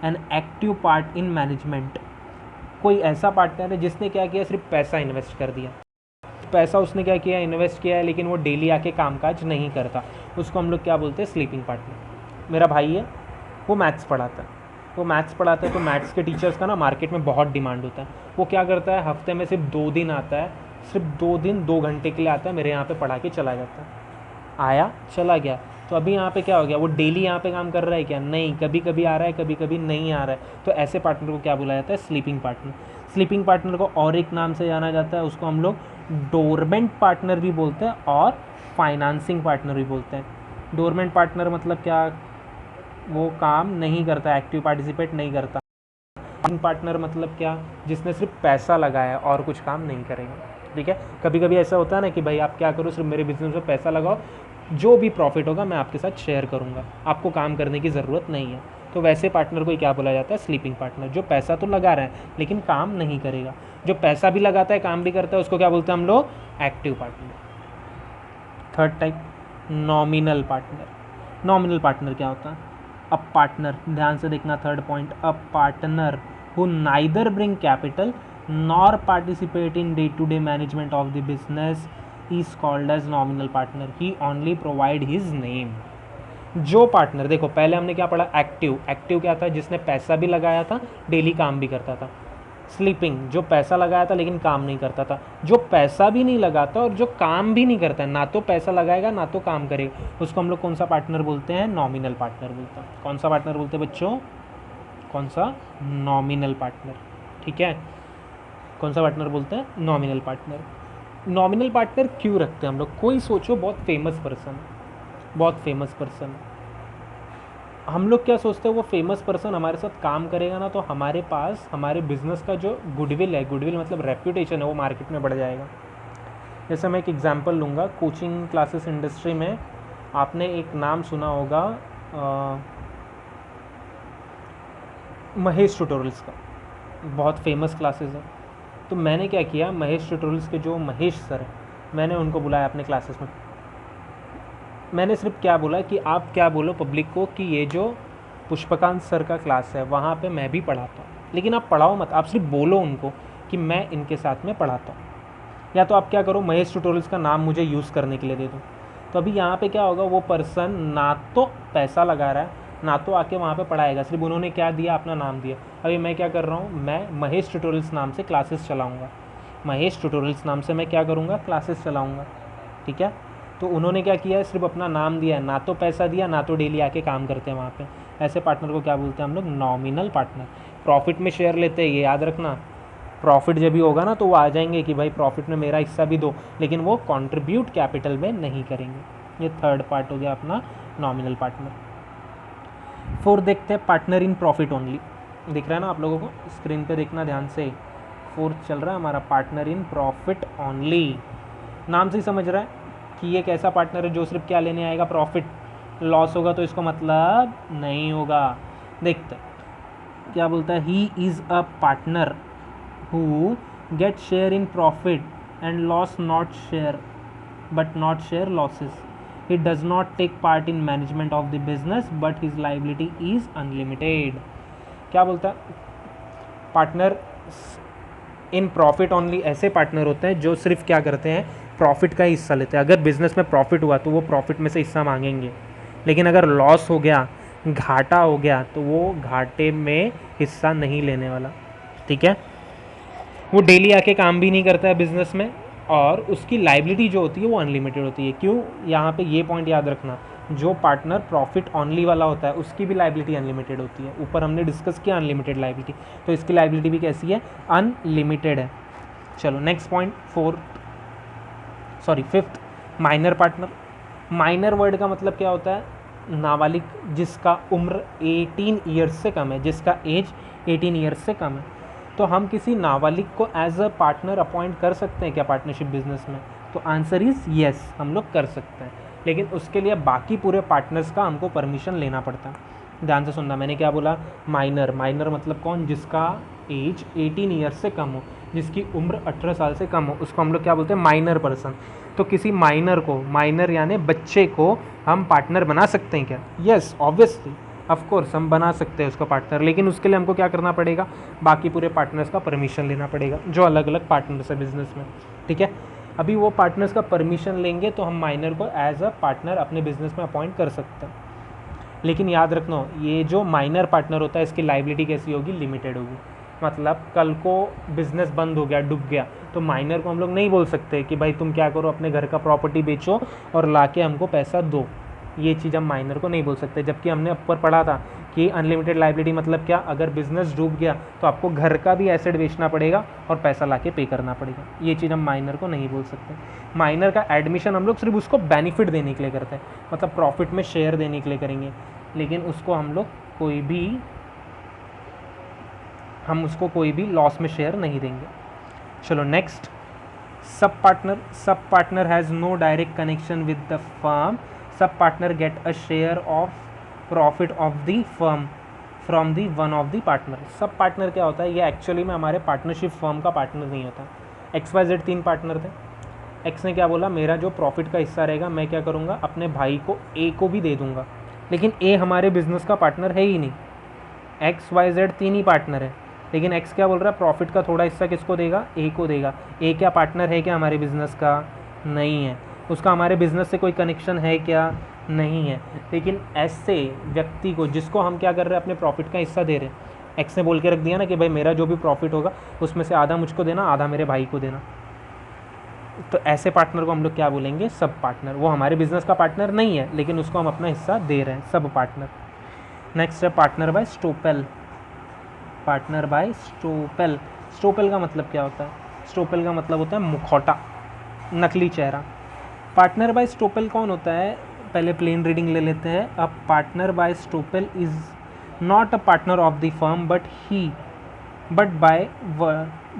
an active part in management. कोई ऐसा पार्टनर है जिसने क्या किया, सिर्फ पैसा इन्वेस्ट कर दिया, पैसा उसने क्या किया, इन्वेस्ट किया है, लेकिन वो डेली आके कामकाज नहीं करता, उसको हम लोग क्या बोलते हैं, स्लीपिंग पार्टनर। मेरा भाई है, वो मैथ्स पढ़ाता है, तो मैथ्स के टीचर्स का ना मार्केट में बहुत डिमांड होता है। वो क्या करता है, हफ्ते में सिर्फ 2 दिन आता है, सिर्फ 2 दिन 2 घंटे के लिए आता है, मेरे यहाँ पे पढ़ा के चला जाता है, आया चला गया। तो अभी यहाँ पे क्या हो गया, वो डेली यहाँ पे काम कर रहा है क्या, नहीं, कभी कभी आ रहा है, कभी कभी नहीं आ रहा है। तो ऐसे पार्टनर को क्या बोला जाता है, स्लीपिंग पार्टनर। स्लीपिंग पार्टनर को और एक नाम से जाना जाता है, उसको हम लोग डोरमेंट पार्टनर भी बोलते हैं और फाइनेंसिंग पार्टनर भी बोलते हैं। डोरमेंट पार्टनर मतलब क्या, वो काम नहीं करता, एक्टिव पार्टिसिपेट नहीं करता। पार्टनर मतलब क्या, जिसने सिर्फ पैसा लगाया और कुछ काम नहीं करेगा। ठीक है, कभी कभी ऐसा होता है ना कि भाई आप क्या करो, सिर्फ मेरे बिजनेस में पैसा लगाओ, जो भी प्रॉफिट होगा मैं आपके साथ शेयर करूंगा, आपको काम करने की ज़रूरत नहीं है। तो वैसे पार्टनर को ही क्या बोला जाता है, स्लीपिंग पार्टनर। जो पैसा तो लगा रहा है लेकिन काम नहीं करेगा, जो पैसा भी लगाता है काम भी करता है, उसको क्या बोलते हैं हम लोग, active partner. Third type, nominal partner. Nominal partner क्या होता है, अ पार्टनर, ध्यान से देखना third point, a partner who neither bring capital nor participate in day to day management of the business is called as nominal partner, he only provide his name. जो partner, देखो पहले हमने क्या पढ़ा, active. Active क्या था, जिसने पैसा भी लगाया था, डेली काम भी करता था। स्लीपिंग, जो पैसा लगाया था लेकिन काम नहीं करता था। जो पैसा भी नहीं लगाता और जो काम भी नहीं करता है, ना तो पैसा लगाएगा ना तो काम करेगा, उसको हम लोग कौन सा पार्टनर बोलते हैं, नॉमिनल पार्टनर बोलते हैं। कौन सा पार्टनर बोलते हैं बच्चों, कौन सा, नॉमिनल पार्टनर। ठीक है, कौन सा पार्टनर बोलते हैं, नॉमिनल पार्टनर। नॉमिनल पार्टनर क्यों रखते हैं हम लोग, कोई सोचो बहुत फेमस पर्सन, बहुत फेमस पर्सन, हम लोग क्या सोचते हैं, वो फेमस पर्सन हमारे साथ काम करेगा ना, तो हमारे पास हमारे बिजनेस का जो गुडविल है, गुडविल मतलब रेप्यूटेशन है, वो मार्केट में बढ़ जाएगा। जैसे मैं एक एग्जांपल लूँगा, कोचिंग क्लासेस इंडस्ट्री में आपने एक नाम सुना होगा, महेश ट्यूटोरियल्स का, बहुत फेमस क्लासेस है। तो मैंने क्या किया, महेश ट्यूटोरियल्स के जो महेश सर हैं, मैंने उनको बुलाया अपने क्लासेस में। मैंने सिर्फ क्या बोला कि आप क्या बोलो पब्लिक को कि ये जो पुष्पकांत सर का क्लास है वहाँ पे मैं भी पढ़ाता हूँ, लेकिन आप पढ़ाओ मत, आप सिर्फ बोलो उनको कि मैं इनके साथ में पढ़ाता हूँ। या तो आप क्या करो, महेश ट्यूटोरियल्स का नाम मुझे यूज़ करने के लिए दे दो। तो अभी यहाँ पे क्या होगा, वो पर्सन ना तो पैसा लगा रहा है ना तो आके वहाँ पे पढ़ाएगा, सिर्फ उन्होंने क्या दिया, अपना नाम दिया। अभी मैं क्या कर रहा हूँ, मैं महेश ट्यूटोरियल्स नाम से क्लासेस चलाऊँगा, महेश ट्यूटोरियल्स नाम से मैं क्या करूँगा, क्लासेस चलाऊँगा। ठीक है, तो उन्होंने क्या किया है, सिर्फ अपना नाम दिया है, ना तो पैसा दिया ना तो डेली आके काम करते हैं वहाँ पे। ऐसे पार्टनर को क्या बोलते हैं हम लोग, नॉमिनल पार्टनर। प्रॉफिट में शेयर लेते हैं, ये याद रखना, प्रॉफिट जब भी होगा ना तो वो आ जाएंगे कि भाई प्रॉफिट में मेरा हिस्सा भी दो, लेकिन वो कंट्रीब्यूट कैपिटल में नहीं करेंगे। ये थर्ड पार्ट हो गया अपना नॉमिनल पार्टनर। फोर्थ देखते हैं, पार्टनर इन प्रॉफिट ओनली। दिख रहा है ना आप लोगों को, स्क्रीन पे देखना ध्यान से, फोर्थ चल रहा है हमारा, पार्टनर इन प्रॉफिट ओनली। नाम से ही समझ रहा है कि ये एक ऐसा पार्टनर है जो सिर्फ क्या लेने आएगा, प्रॉफिट। लॉस होगा तो इसको मतलब नहीं होगा। देखते क्या बोलता है, he is a partner who get share in profit and loss not share but not share losses. He does not take part in management of the business but his liability is unlimited. क्या बोलता है, partner in profit only ऐसे partner होते हैं जो सिर्फ क्या करते हैं, प्रॉफिट का ही हिस्सा लेते हैं। अगर बिजनेस में प्रॉफिट हुआ तो वो प्रॉफिट में से हिस्सा मांगेंगे, लेकिन अगर लॉस हो गया, घाटा हो गया, तो वो घाटे में हिस्सा नहीं लेने वाला। ठीक है, वो डेली आके काम भी नहीं करता है बिजनेस में और उसकी लाइबिलिटी जो होती है वो अनलिमिटेड होती है। क्यों? यहाँ पे ये पॉइंट याद रखना, जो पार्टनर प्रॉफिट ऑनली वाला होता है उसकी भी लाइबिलिटी अनलिमिटेड होती है। ऊपर हमने डिस्कस किया अनलिमिटेड लाइबिलिटी, तो इसकी लाइबिलिटी भी कैसी है? अनलिमिटेड है। चलो next point, fifth, minor partner. Minor word का मतलब क्या होता है? नाबालिग, जिसका उम्र 18 ईयर्स से कम है, जिसका एज 18 ईयर्स से कम है। तो हम किसी नाबालिग को एज अ पार्टनर अपॉइंट कर सकते हैं क्या पार्टनरशिप बिजनेस में? तो आंसर इज़ येस, हम लोग कर सकते हैं, लेकिन उसके लिए बाकी पूरे पार्टनर्स का हमको परमिशन लेना पड़ता है। ध्यान से सुनना, मैंने क्या बोला? माइनर मतलब कौन? जिसका एज 18 ईयर्स से कम हो, जिसकी उम्र 18 साल से कम हो, उसको हम लोग क्या बोलते हैं? Minor person. तो किसी माइनर को, माइनर यानी बच्चे को हम पार्टनर बना सकते हैं क्या? यस, ऑब्वियसली, ऑफ कोर्स हम बना सकते हैं उसको पार्टनर, लेकिन उसके लिए हमको क्या करना पड़ेगा? बाकी पूरे पार्टनर्स का परमिशन लेना पड़ेगा, जो अलग अलग पार्टनर्स है बिजनेस में। ठीक है, अभी वो पार्टनर्स का परमिशन लेंगे तो हम माइनर को एज अ पार्टनर अपने बिजनेस में अपॉइंट कर सकते हैं। लेकिन याद रखना, ये जो माइनर पार्टनर होता है इसकी लाइबिलिटी कैसी होगी? लिमिटेड होगी। मतलब कल को बिजनेस बंद हो गया, डूब गया, तो माइनर को हम लोग नहीं बोल सकते कि भाई तुम क्या करो, अपने घर का प्रॉपर्टी बेचो और लाके हमको पैसा दो। ये चीज़ हम माइनर को नहीं बोल सकते। जबकि हमने ऊपर पढ़ा था कि अनलिमिटेड लाइबिलिटी मतलब क्या? अगर बिजनेस डूब गया तो आपको घर का भी एसेट बेचना पड़ेगा और पैसा लाके पे करना पड़ेगा। ये चीज़ हम माइनर को नहीं बोल सकते। माइनर का एडमिशन हम लोग सिर्फ उसको बेनिफिट देने के लिए करते हैं, मतलब प्रॉफिट में शेयर देने के लिए करेंगे, लेकिन उसको हम लोग कोई भी लॉस में शेयर नहीं देंगे। चलो next, sub partner has no direct connection with the firm. Sub partner get a share of profit of the firm from the one of the partner. Sub partner क्या होता है? ये एक्चुअली में हमारे पार्टनरशिप फर्म का partner नहीं होता। XYZ 3 partner थे। एक्स ने क्या बोला? मेरा जो प्रॉफिट का हिस्सा रहेगा मैं क्या करूँगा? अपने भाई को ए को भी दे दूँगा, लेकिन ए हमारे बिजनेस का पार्टनर है ही नहीं। XYZ 3 ही पार्टनर है, लेकिन एक्स क्या बोल रहा है? प्रॉफिट का थोड़ा हिस्सा किसको देगा? ए को देगा। ए क्या पार्टनर है क्या हमारे बिजनेस का? नहीं है। उसका हमारे बिजनेस से कोई कनेक्शन है क्या? नहीं है। लेकिन ऐसे व्यक्ति को, जिसको हम क्या कर रहे हैं? अपने प्रॉफिट का हिस्सा दे रहे हैं। एक्स ने बोल के रख दिया ना कि भाई मेरा जो भी प्रॉफिट होगा उसमें से आधा मुझको देना, आधा मेरे भाई को देना। तो ऐसे पार्टनर को हम लोग क्या बोलेंगे? Sub partner. वो हमारे बिजनेस का पार्टनर नहीं है, लेकिन उसको हम अपना हिस्सा दे रहे हैं, सब पार्टनर। नेक्स्ट है partner by estoppel. Partner by estoppel. Estoppel का मतलब क्या होता है? स्टोपेल का मतलब होता है मुखौटा, नकली चेहरा। पार्टनर बाय स्टोपेल कौन होता है? पहले प्लेन रीडिंग ले लेते हैं। A partner by estoppel is not a partner of the firm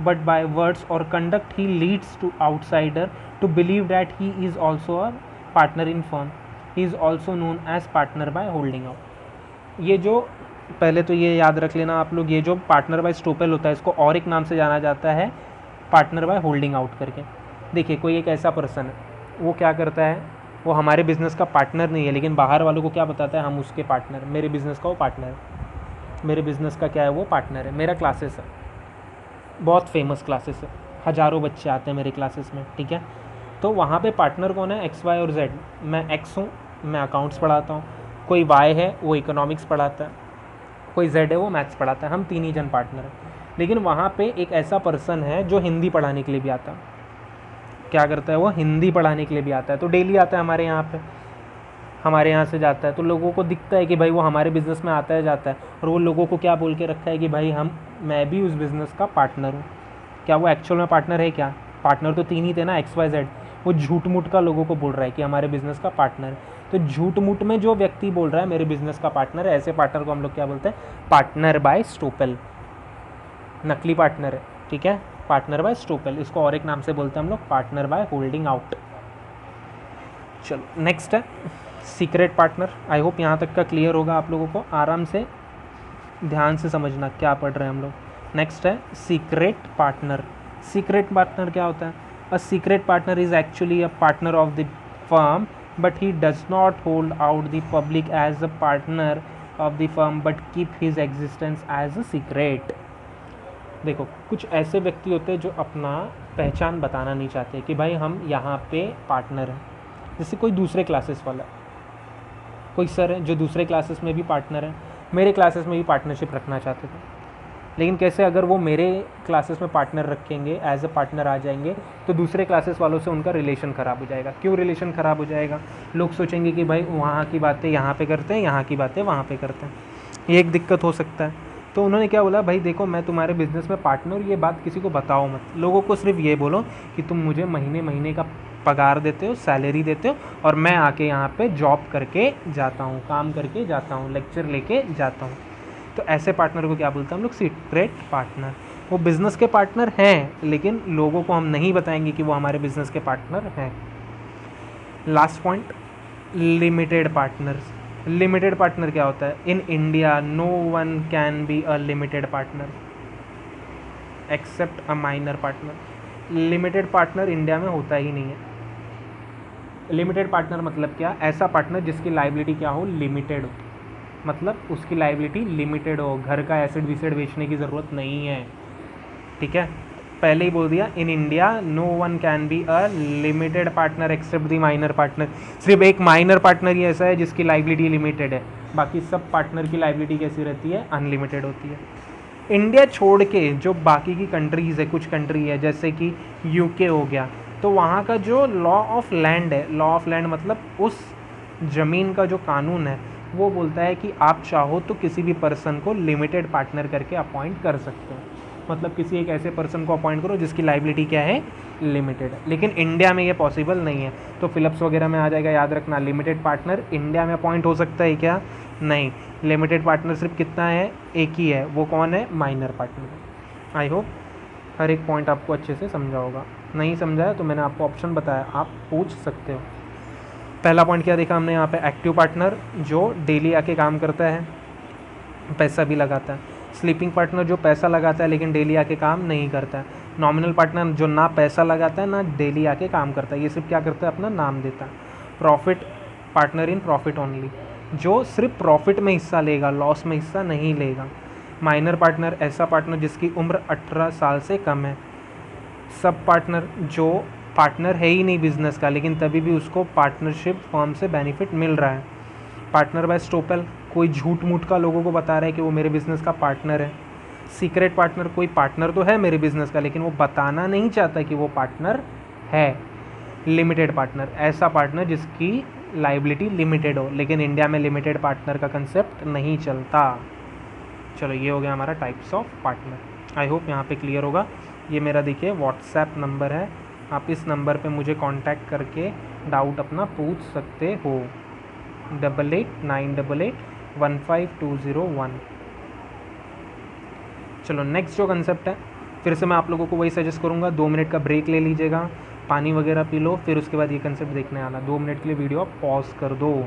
but by words or conduct he leads to outsider to believe that he is also a partner in firm. He is also known as partner by holding out. ये जो पहले तो ये याद रख लेना आप लोग, ये जो पार्टनर बाय स्टोपेल होता है इसको और एक नाम से जाना जाता है, पार्टनर बाय होल्डिंग आउट करके। देखिए कोई एक ऐसा पर्सन है, वो क्या करता है? वो हमारे बिज़नेस का पार्टनर नहीं है, लेकिन बाहर वालों को क्या बताता है? हम उसके पार्टनर, मेरे बिज़नेस का वो पार्टनर है, मेरे बिज़नेस का क्या है? वो पार्टनर है। मेरा क्लासेस है, बहुत फेमस क्लासेस है, हज़ारों बच्चे आते हैं मेरे क्लासेस में, ठीक है। तो वहाँ पे पार्टनर कौन है? XY और Z। मैं X हूँ, मैं अकाउंट्स पढ़ाता हूँ, कोई Y है वो इकोनॉमिक्स पढ़ाता है, कोई Z है वो मैथ्स पढ़ाता है, हम 3 ही जन पार्टनर हैं। लेकिन वहाँ पे एक ऐसा पर्सन है जो हिंदी पढ़ाने के लिए भी आता है। क्या करता है वो? हिंदी पढ़ाने के लिए भी आता है, तो डेली आता है हमारे यहाँ पे, हमारे यहाँ से जाता है, तो लोगों को दिखता है कि भाई वो हमारे बिज़नेस में आता है जाता है, और वो लोगों को क्या बोल के रखा है कि भाई मैं भी उस बिज़नेस का पार्टनर हूँ। क्या वो एक्चुअल में पार्टनर है क्या? पार्टनर तो 3 ही थे ना, XYZ। वो झूठ मूठ का लोगों को बोल रहा है कि हमारे बिज़नेस का पार्टनर है। तो झूठ मूठ में जो व्यक्ति बोल रहा है मेरे बिज़नेस का पार्टनर है, ऐसे पार्टनर को हम लोग क्या बोलते हैं? पार्टनर बाय स्टोपेल, नकली पार्टनर है, ठीक है, पार्टनर बाय स्टोपेल। इसको और एक नाम से बोलते हैं हम लोग पार्टनर बाय होल्डिंग आउट। चलो नेक्स्ट है सीक्रेट पार्टनर। आई होप यहाँ तक का क्लियर होगा आप लोगों को। आराम से ध्यान से समझना क्या पढ़ रहे हैं हम लोग। नेक्स्ट है सीक्रेट पार्टनर। सीक्रेट पार्टनर क्या होता है? A secret partner is actually a partner of the firm but he does not hold out the public as a partner of the firm but keep his existence as a secret. देखो कुछ ऐसे व्यक्ति होते हैं जो अपना पहचान बताना नहीं चाहते कि भाई हम यहाँ पे पार्टनर हैं। जैसे कोई दूसरे क्लासेस वाला, कोई सर है जो दूसरे क्लासेस में भी पार्टनर है, मेरे क्लासेस में भी पार्टनरशिप रखना चाहते थे, लेकिन कैसे, अगर वो मेरे क्लासेस में पार्टनर रखेंगे, एज अ पार्टनर आ जाएंगे, तो दूसरे क्लासेस वालों से उनका रिलेशन ख़राब हो जाएगा। क्यों रिलेशन ख़राब हो जाएगा? लोग सोचेंगे कि भाई वहाँ की बातें यहाँ पे करते हैं, यहाँ की बातें वहाँ पे करते हैं, ये एक दिक्कत हो सकता है। तो उन्होंने क्या बोला, भाई देखो मैं तुम्हारे बिज़नेस में पार्टनर हूँ, ये बात किसी को बताओ मत, लोगों को सिर्फ ये बोलो कि तुम मुझे महीने महीने का पगार देते हो, सैलरी देते हो, और मैं आके यहाँ पे जॉब करके जाता हूँ, काम करके जाता हूँ, लेक्चर लेके जाता हूँ। तो ऐसे पार्टनर को क्या बोलते हैं हम लोग? Secret partner. वो बिज़नेस के पार्टनर हैं, लेकिन लोगों को हम नहीं बताएंगे कि वो हमारे बिज़नेस के पार्टनर हैं। Last point, limited partners. Limited partner क्या होता है? In India no one can be a limited partner except a minor partner. Limited partner India में होता ही नहीं है। लिमिटेड पार्टनर मतलब क्या? ऐसा पार्टनर जिसकी लाइबिलिटी क्या हो? लिमिटेड हो, मतलब उसकी लाइबिलिटी लिमिटेड हो, घर का एसिड विसेड बेचने की ज़रूरत नहीं है, ठीक है। पहले ही बोल दिया, in India no one can be a limited partner except the minor partner. सिर्फ एक माइनर पार्टनर ही ऐसा है जिसकी लाइबिलिटी लिमिटेड है, बाकी सब पार्टनर की लाइबिलिटी कैसी रहती है? अनलिमिटेड होती है। इंडिया छोड़ के जो बाकी की कंट्रीज़ है, कुछ कंट्री है जैसे कि यूके हो गया, तो वहाँ का जो लॉ ऑफ लैंड है, लॉ ऑफ लैंड मतलब उस ज़मीन का जो कानून है, वो बोलता है कि आप चाहो तो किसी भी पर्सन को लिमिटेड पार्टनर करके अपॉइंट कर सकते हो, मतलब किसी एक ऐसे पर्सन को अपॉइंट करो जिसकी लाइबिलिटी क्या है? लिमिटेड। लेकिन इंडिया में ये पॉसिबल नहीं है। तो फिलिप्स वगैरह में आ जाएगा, याद रखना, लिमिटेड पार्टनर इंडिया में अपॉइंट हो सकता है क्या? नहीं। लिमिटेड पार्टनर सिर्फ कितना है? एक ही है। वो कौन है? Minor partner. आई होप हर एक पॉइंट आपको अच्छे से समझा होगा। नहीं समझा है तो मैंने आपको ऑप्शन बताया, आप पूछ सकते हो। पहला पॉइंट क्या देखा हमने यहाँ पे? एक्टिव पार्टनर जो डेली आके काम करता है, पैसा भी लगाता है। स्लीपिंग पार्टनर जो पैसा लगाता है लेकिन डेली आके काम नहीं करता है। नॉमिनल पार्टनर जो ना पैसा लगाता है ना डेली आके काम करता है, ये सिर्फ क्या करता है? अपना नाम देता है। Profit partner in profit only, जो सिर्फ प्रॉफिट में हिस्सा लेगा, लॉस में हिस्सा नहीं लेगा। माइनर पार्टनर ऐसा पार्टनर जिसकी उम्र 18 साल से कम है। सब पार्टनर जो पार्टनर है ही नहीं बिजनेस का, लेकिन तभी भी उसको पार्टनरशिप फॉर्म से बेनिफिट मिल रहा है। पार्टनर बाय स्टोपल, कोई झूठ मूठ का लोगों को बता रहा है कि वो मेरे बिज़नेस का पार्टनर है। सीक्रेट पार्टनर, कोई पार्टनर तो है मेरे बिज़नेस का लेकिन वो बताना नहीं चाहता कि वो पार्टनर है। लिमिटेड पार्टनर, ऐसा पार्टनर जिसकी लाइबिलिटी लिमिटेड हो, लेकिन इंडिया में लिमिटेड पार्टनर का कंसेप्ट नहीं चलता। चलो ये हो गया हमारा types of partner. I hope यहाँ पे क्लियर होगा। ये मेरा देखिए व्हाट्सएप नंबर है, आप इस नंबर पे मुझे कांटेक्ट करके डाउट अपना पूछ सकते हो। 8898815201। चलो नेक्स्ट जो कंसेप्ट है, फिर से मैं आप लोगों को वही सजेस्ट करूँगा, 2 मिनट का ब्रेक ले लीजिएगा, पानी वगैरह पी लो, फिर उसके बाद ये कंसेप्ट देखने आना। 2 मिनट के लिए वीडियो आप पॉज कर दो।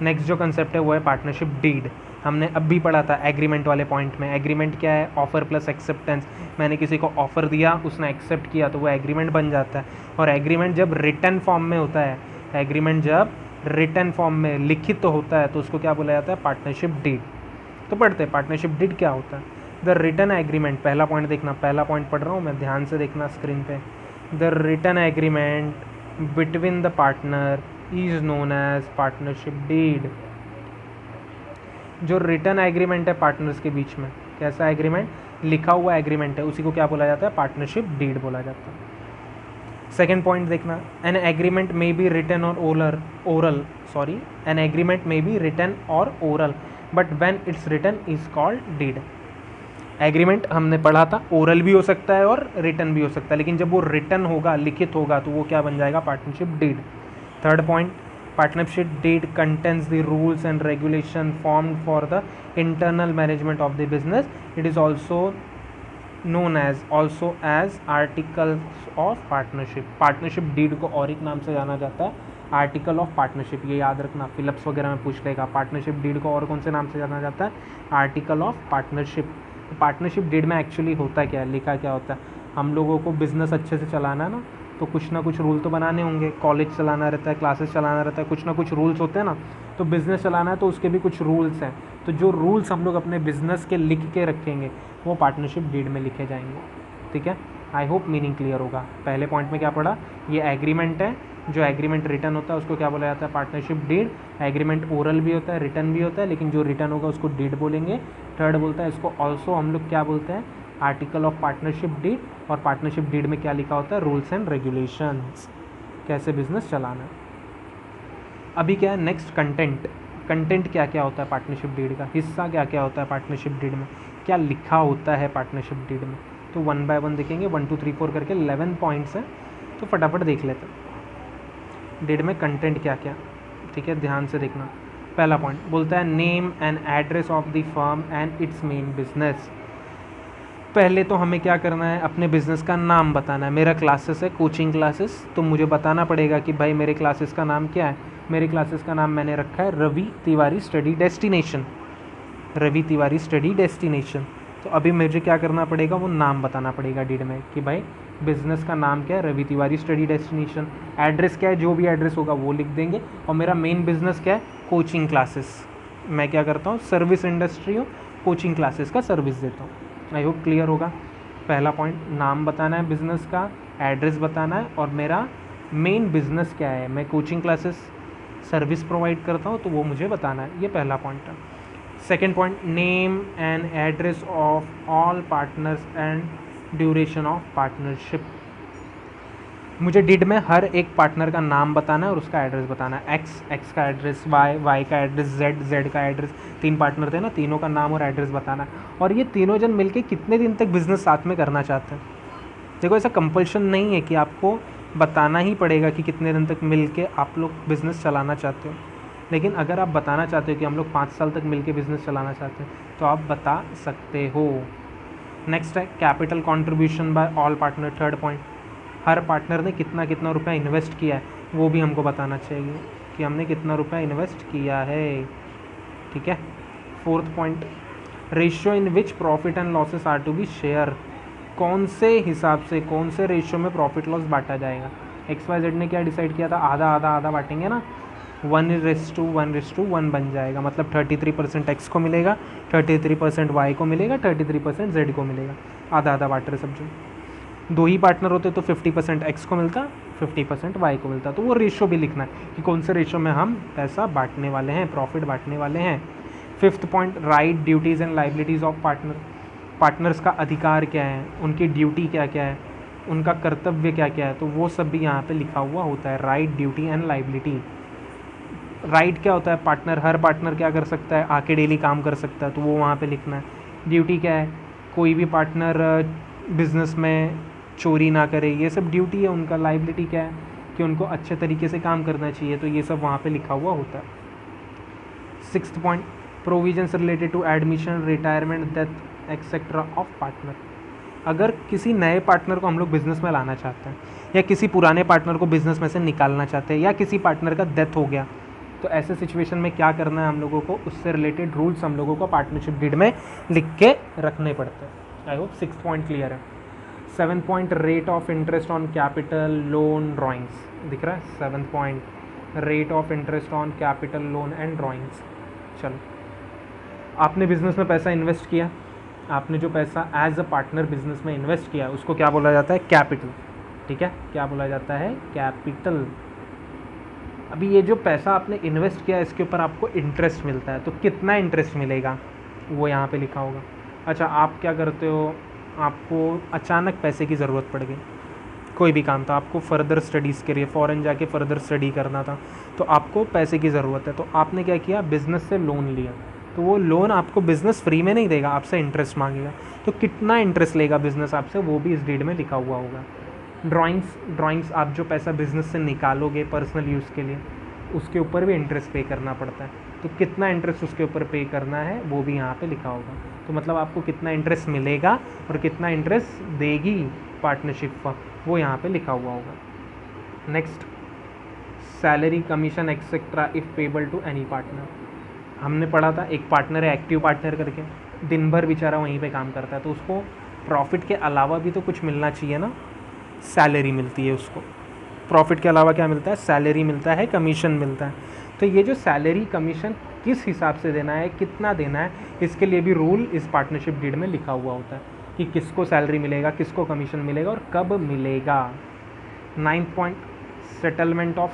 नेक्स्ट जो कंसेप्ट है वो है पार्टनरशिप डीड। हमने अब भी पढ़ा था एग्रीमेंट वाले पॉइंट में। एग्रीमेंट क्या है? Offer plus acceptance. मैंने किसी को ऑफर दिया, उसने एक्सेप्ट किया, तो वो एग्रीमेंट बन जाता है। और एग्रीमेंट जब रिटन फॉर्म में होता है, एग्रीमेंट जब रिटन फॉर्म में लिखित तो होता है, तो उसको क्या बोला जाता है? Partnership deed. तो पढ़ते हैं पार्टनरशिप डीड क्या होता है। द रिटन एग्रीमेंट, पहला पॉइंट देखना, पहला पॉइंट पढ़ रहा हूँ मैं, ध्यान से देखना स्क्रीन पे। The written agreement between the partner is known as partnership deed. जो रिटन एग्रीमेंट है पार्टनर्स के बीच में, कैसा एग्रीमेंट? लिखा हुआ एग्रीमेंट है, उसी को क्या बोला जाता है? पार्टनरशिप डीड बोला जाता है। सेकेंड पॉइंट देखना, an agreement may be written or oral, an agreement may be written or oral, but when it's written is called deed. Agreement हमने पढ़ा था, ओरल भी हो सकता है और रिटन भी हो सकता है, लेकिन जब वो रिटन होगा, लिखित होगा, तो वो क्या बन जाएगा? Partnership deed. Third point, partnership deed contains the rules and regulation formed for the internal management of the business. It is also known as articles of partnership. partnership deed को और एक नाम से जाना जाता है, आर्टिकल ऑफ पार्टनरशिप। ये याद रखना, फिलिप्स वगैरह में पूछ लेगा। पार्टनरशिप डीड को और कौन से नाम से जाना जाता है? Article of partnership. Partnership deed में एक्चुअली होता क्या है, लिखा क्या होता है? हम लोगों को बिजनेस अच्छे से चलाना है ना, तो कुछ ना कुछ रूल तो बनाने होंगे। कॉलेज चलाना रहता है, क्लासेस चलाना रहता है, कुछ ना कुछ रूल्स होते हैं ना। तो बिज़नेस चलाना है तो उसके भी कुछ रूल्स हैं। तो जो रूल्स हम लोग अपने बिज़नेस के लिख के रखेंगे वो पार्टनरशिप डीड में लिखे जाएंगे, ठीक है। आई होप मीनिंग क्लियर होगा। पहले पॉइंट में क्या पढ़ा? ये एग्रीमेंट है, जो एग्रीमेंट रिटर्न होता है उसको क्या बोला जाता है, पार्टनरशिप डीड। एग्रीमेंट ओरल भी होता है, रिटर्न भी होता है, लेकिन जो रिटर्न होगा उसको डीड बोलेंगे। थर्ड बोलता है इसको ऑल्सो हम लोग क्या बोलते हैं, आर्टिकल ऑफ पार्टनरशिप डीड। और पार्टनरशिप डीड में क्या लिखा होता है, रूल्स एंड रेगुलेशंस, कैसे बिजनेस चलाना है। अभी क्या है नेक्स्ट, कंटेंट। कंटेंट क्या क्या होता है पार्टनरशिप डीड का, हिस्सा क्या क्या होता है पार्टनरशिप डीड में, क्या लिखा होता है पार्टनरशिप डीड में। तो 1 बाय 1 देखेंगे, 1 2 3 4 करके 11 पॉइंट्स हैं, तो फटाफट देख लेते हैं डीड में कंटेंट क्या क्या। ठीक है, ध्यान से देखना। पहला पॉइंट बोलता है name and address of the firm and it's main business. पहले तो हमें क्या करना है, अपने बिज़नेस का नाम बताना है। मेरा क्लासेस है कोचिंग क्लासेस, तो मुझे बताना पड़ेगा कि भाई मेरे क्लासेस का नाम क्या है। मेरे क्लासेस का नाम मैंने रखा है Ravi Tiwari study destination, Ravi Tiwari study destination. तो अभी मुझे क्या करना पड़ेगा, वो नाम बताना पड़ेगा डीड में कि भाई बिज़नेस का नाम क्या है, Ravi Tiwari study destination. Address क्या है, जो भी एड्रेस होगा वो लिख देंगे। और मेरा मेन बिज़नेस क्या है, कोचिंग क्लासेस। मैं क्या करता हूँ, सर्विस इंडस्ट्री हूँ, कोचिंग क्लासेस का सर्विस देता हूँ। आई होप क्लियर होगा। पहला पॉइंट, नाम बताना है बिज़नेस का, एड्रेस बताना है, और मेरा मेन बिज़नेस क्या है, मैं कोचिंग क्लासेस सर्विस प्रोवाइड करता हूँ, तो वो मुझे बताना है। ये पहला पॉइंट है। Second point, name and address of all partners and duration of partnership. मुझे डिड में हर एक पार्टनर का नाम बताना है और उसका एड्रेस बताना है। एक्स का एड्रेस, वाई का एड्रेस, जेड का एड्रेस। 3 पार्टनर थे ना, तीनों का नाम और एड्रेस बताना है। और ये तीनों जन मिलके कितने दिन तक बिजनेस साथ में करना चाहते हैं। देखो ऐसा कंपल्शन नहीं है कि आपको बताना ही पड़ेगा कि कितने दिन तक मिलके आप लोग बिज़नेस चलाना चाहते हो, लेकिन अगर आप बताना चाहते हो कि हम लोग 5 साल तक मिलके बिज़नेस चलाना चाहते हैं तो आप बता सकते हो। नेक्स्ट है capital contribution by all partner. Third point, her partner ने कितना कितना रुपया इन्वेस्ट किया है वो भी हमको बताना चाहिए कि हमने कितना रुपया इन्वेस्ट किया है। ठीक है। Fourth point, ratio in which profit and losses are to be share. कौन से हिसाब से, कौन से रेशियो में प्रॉफिट लॉस बांटा जाएगा। XYZ ने क्या डिसाइड किया था, आधा आधा आधा बांटेंगे ना, 1:1:1 बन जाएगा। मतलब 33% एक्स को मिलेगा, 33% वाई को मिलेगा, 33% जेड को मिलेगा। आधा आधा बांट रहे सब जो। 2 ही पार्टनर होते तो 50% एक्स को मिलता, 50% वाई को मिलता। तो वो रेशो भी लिखना है कि कौन से रेशो में हम पैसा बांटने वाले हैं, प्रॉफिट बांटने वाले हैं। Fifth point, right duties and liabilities of partner. Partners का अधिकार क्या है, उनकी ड्यूटी क्या क्या है, उनका कर्तव्य क्या क्या है, तो वो सब भी यहाँ पे लिखा हुआ होता है। Right, duty and liability. Right क्या होता है, पार्टनर, हर पार्टनर क्या कर सकता है, आके डेली काम कर सकता है, तो वो वहाँ पे लिखना है। ड्यूटी क्या है, कोई भी पार्टनर बिजनेस में चोरी ना करे, ये सब ड्यूटी है उनका। लाइबिलिटी क्या है कि उनको अच्छे तरीके से काम करना चाहिए, तो ये सब वहाँ पे लिखा हुआ होता है। Sixth point, provisions related to admission, retirement, death etcetera of partner. अगर किसी नए पार्टनर को हम लोग बिज़नेस में लाना चाहते हैं, या किसी पुराने पार्टनर को बिज़नेस में से निकालना चाहते हैं, या किसी पार्टनर का डेथ हो गया, तो ऐसे सिचुएशन में क्या करना है हम लोगों को, उससे रिलेटेड रूल्स हम लोगों को पार्टनरशिप डीड में लिख के रखने पड़ते हैं। आई होप 6 पॉइंट क्लियर है। 7 point, rate of interest on capital loan drawings. दिख रहा है 7 point, rate of interest on capital loan and drawings. चलो, आपने बिजनेस में पैसा इन्वेस्ट किया, आपने जो पैसा एज अ पार्टनर बिजनेस में इन्वेस्ट किया उसको क्या बोला जाता है, कैपिटल। ठीक है, क्या बोला जाता है, कैपिटल। अभी ये जो पैसा आपने इन्वेस्ट किया इसके ऊपर आपको इंटरेस्ट मिलता है, तो कितना इंटरेस्ट मिलेगा वो यहाँ पे लिखा होगा। अच्छा, आप क्या करते हो, आपको अचानक पैसे की ज़रूरत पड़ गई, कोई भी काम था, आपको फ़र्दर स्टडीज़ के लिए फ़ॉरेन जाके फ़र्दर स्टडी करना था, तो आपको पैसे की ज़रूरत है, तो आपने क्या किया, बिज़नेस से लोन लिया। तो वो लोन आपको बिज़नेस फ्री में नहीं देगा, आपसे इंटरेस्ट मांगेगा। तो कितना इंटरेस्ट लेगा बिज़नेस आपसे, वो भी इस डीड में लिखा हुआ होगा। ड्राइंग्स, आप जो पैसा बिज़नेस से निकालोगे पर्सनल यूज़ के लिए, उसके ऊपर भी इंटरेस्ट पे करना पड़ता है। तो कितना इंटरेस्ट उसके ऊपर पे करना है वो भी यहाँ पे लिखा होगा। तो मतलब आपको कितना इंटरेस्ट मिलेगा और कितना इंटरेस्ट देगी पार्टनरशिप फर्म, वो यहाँ पे लिखा हुआ होगा। Next, salary, commission etcetera if payable to any partner. हमने पढ़ा था एक पार्टनर है एक्टिव पार्टनर करके, दिन भर बेचारा वहीं पे काम करता है, तो उसको प्रॉफिट के अलावा भी तो कुछ मिलना चाहिए ना, सैलरी मिलती है उसको। प्रॉफिट के अलावा क्या मिलता है, सैलरी मिलता है, कमीशन मिलता है। तो ये जो सैलरी कमीशन किस हिसाब से देना है, कितना देना है, इसके लिए भी रूल इस पार्टनरशिप डीड में लिखा हुआ होता है कि किसको सैलरी मिलेगा, किसको कमीशन मिलेगा और कब मिलेगा। 9 point, settlement of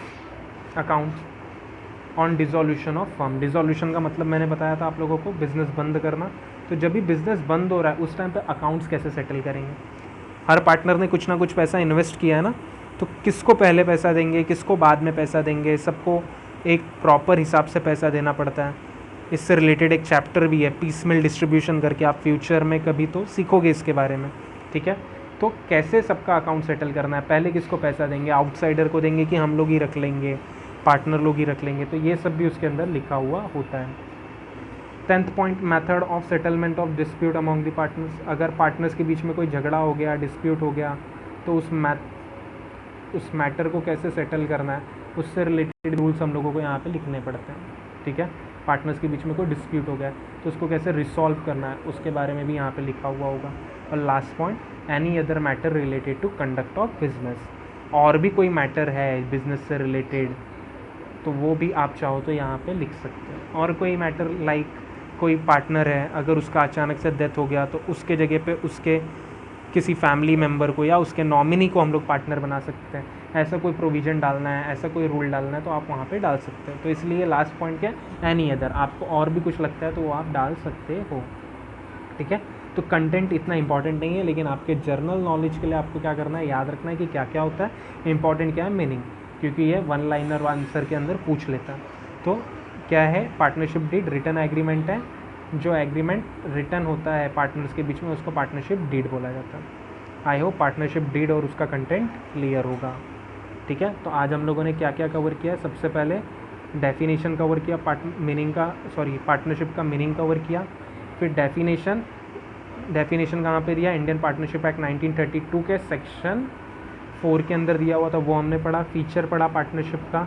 account on dissolution of firm. Dissolution का मतलब मैंने बताया था आप लोगों को, बिज़नेस बंद करना। तो जब भी बिज़नेस बंद हो रहा है उस टाइम पे अकाउंट्स कैसे सेटल करेंगे। हर पार्टनर ने कुछ ना कुछ पैसा इन्वेस्ट किया है ना, तो किसको पहले पैसा देंगे, किसको बाद में पैसा देंगे, सबको एक प्रॉपर हिसाब से पैसा देना पड़ता है। इससे रिलेटेड एक चैप्टर भी है पीसमेल डिस्ट्रीब्यूशन करके, आप फ्यूचर में कभी तो सीखोगे इसके बारे में, ठीक है। तो कैसे सबका अकाउंट सेटल करना है, पहले किसको पैसा देंगे, आउटसाइडर को देंगे कि हम लोग ही रख लेंगे, पार्टनर लोग ही रख लेंगे, तो ये सब भी उसके अंदर लिखा हुआ होता है। 10th point, method of settlement of dispute among the partners. अगर पार्टनर्स के बीच में कोई झगड़ा हो गया, डिस्प्यूट हो गया, तो उस मैटर को कैसे सेटल करना है, उससे रिलेटेड रूल्स हम लोगों को यहाँ पे लिखने पड़ते हैं, ठीक है। पार्टनर्स के बीच में कोई डिस्प्यूट हो गया तो उसको कैसे रिसॉल्व करना है, उसके बारे में भी यहाँ पे लिखा हुआ होगा। और last point, any other matter related to conduct of business. और भी कोई मैटर है बिजनेस से रिलेटेड तो वो भी आप चाहो तो यहाँ पे लिख सकते हो। और कोई मैटर लाइक कोई पार्टनर है, अगर उसका अचानक से डेथ हो गया तो उसके जगह पे उसके किसी फैमिली मेम्बर को या उसके नॉमिनी को हम लोग पार्टनर बना सकते हैं। ऐसा कोई प्रोविज़न डालना है, ऐसा कोई रूल डालना है तो आप वहाँ पे डाल सकते हो। तो इसलिए लास्ट पॉइंट क्या है, एनी अदर। आपको और भी कुछ लगता है तो वो आप डाल सकते हो, ठीक है। तो कंटेंट इतना इंपॉर्टेंट नहीं है, लेकिन आपके जर्नल नॉलेज के लिए आपको क्या करना है, याद रखना है कि क्या क्या होता है। इंपॉर्टेंट क्या है, मीनिंग, क्योंकि ये वन लाइनर आंसर के अंदर पूछ लेता है। तो क्या है, पार्टनरशिप डीड रिटन एग्रीमेंट है। जो एग्रीमेंट रिटन होता है पार्टनर्स के बीच में उसको पार्टनरशिप डीड बोला जाता है। आई होप पार्टनरशिप डीड और उसका कंटेंट क्लियर होगा, ठीक है। तो आज हम लोगों ने क्या क्या कवर किया, सबसे पहले डेफिनेशन कवर किया, पार्टनरशिप का मीनिंग कवर किया। फिर डेफिनेशन कहाँ पे दिया, इंडियन पार्टनरशिप एक्ट 1932 के सेक्शन 4 के अंदर दिया हुआ था, वो हमने पढ़ा। फीचर पढ़ा पार्टनरशिप का।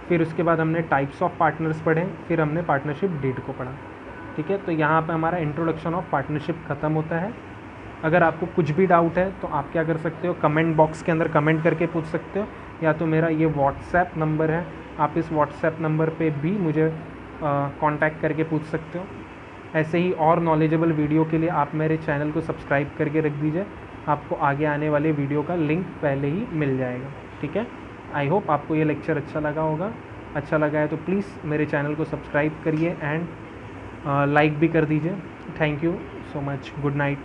फिर उसके बाद हमने टाइप्स ऑफ पार्टनर्स पढ़े। फिर हमने पार्टनरशिप डीड को पढ़ा, ठीक है। तो यहाँ पे हमारा इंट्रोडक्शन ऑफ पार्टनरशिप ख़त्म होता है। अगर आपको कुछ भी डाउट है तो आप क्या कर सकते हो, कमेंट बॉक्स के अंदर कमेंट करके पूछ सकते हो, या तो मेरा ये व्हाट्सएप नंबर है, आप इस व्हाट्सएप नंबर पे भी मुझे कांटेक्ट करके पूछ सकते हो। ऐसे ही और नॉलेजेबल वीडियो के लिए आप मेरे चैनल को सब्सक्राइब करके रख दीजिए, आपको आगे आने वाले वीडियो का लिंक पहले ही मिल जाएगा, ठीक है। आई होप आपको ये लेक्चर अच्छा लगा होगा। अच्छा लगा है तो प्लीज़ मेरे चैनल को सब्सक्राइब करिए एंड लाइक भी कर दीजिए। Thank you so much, good night.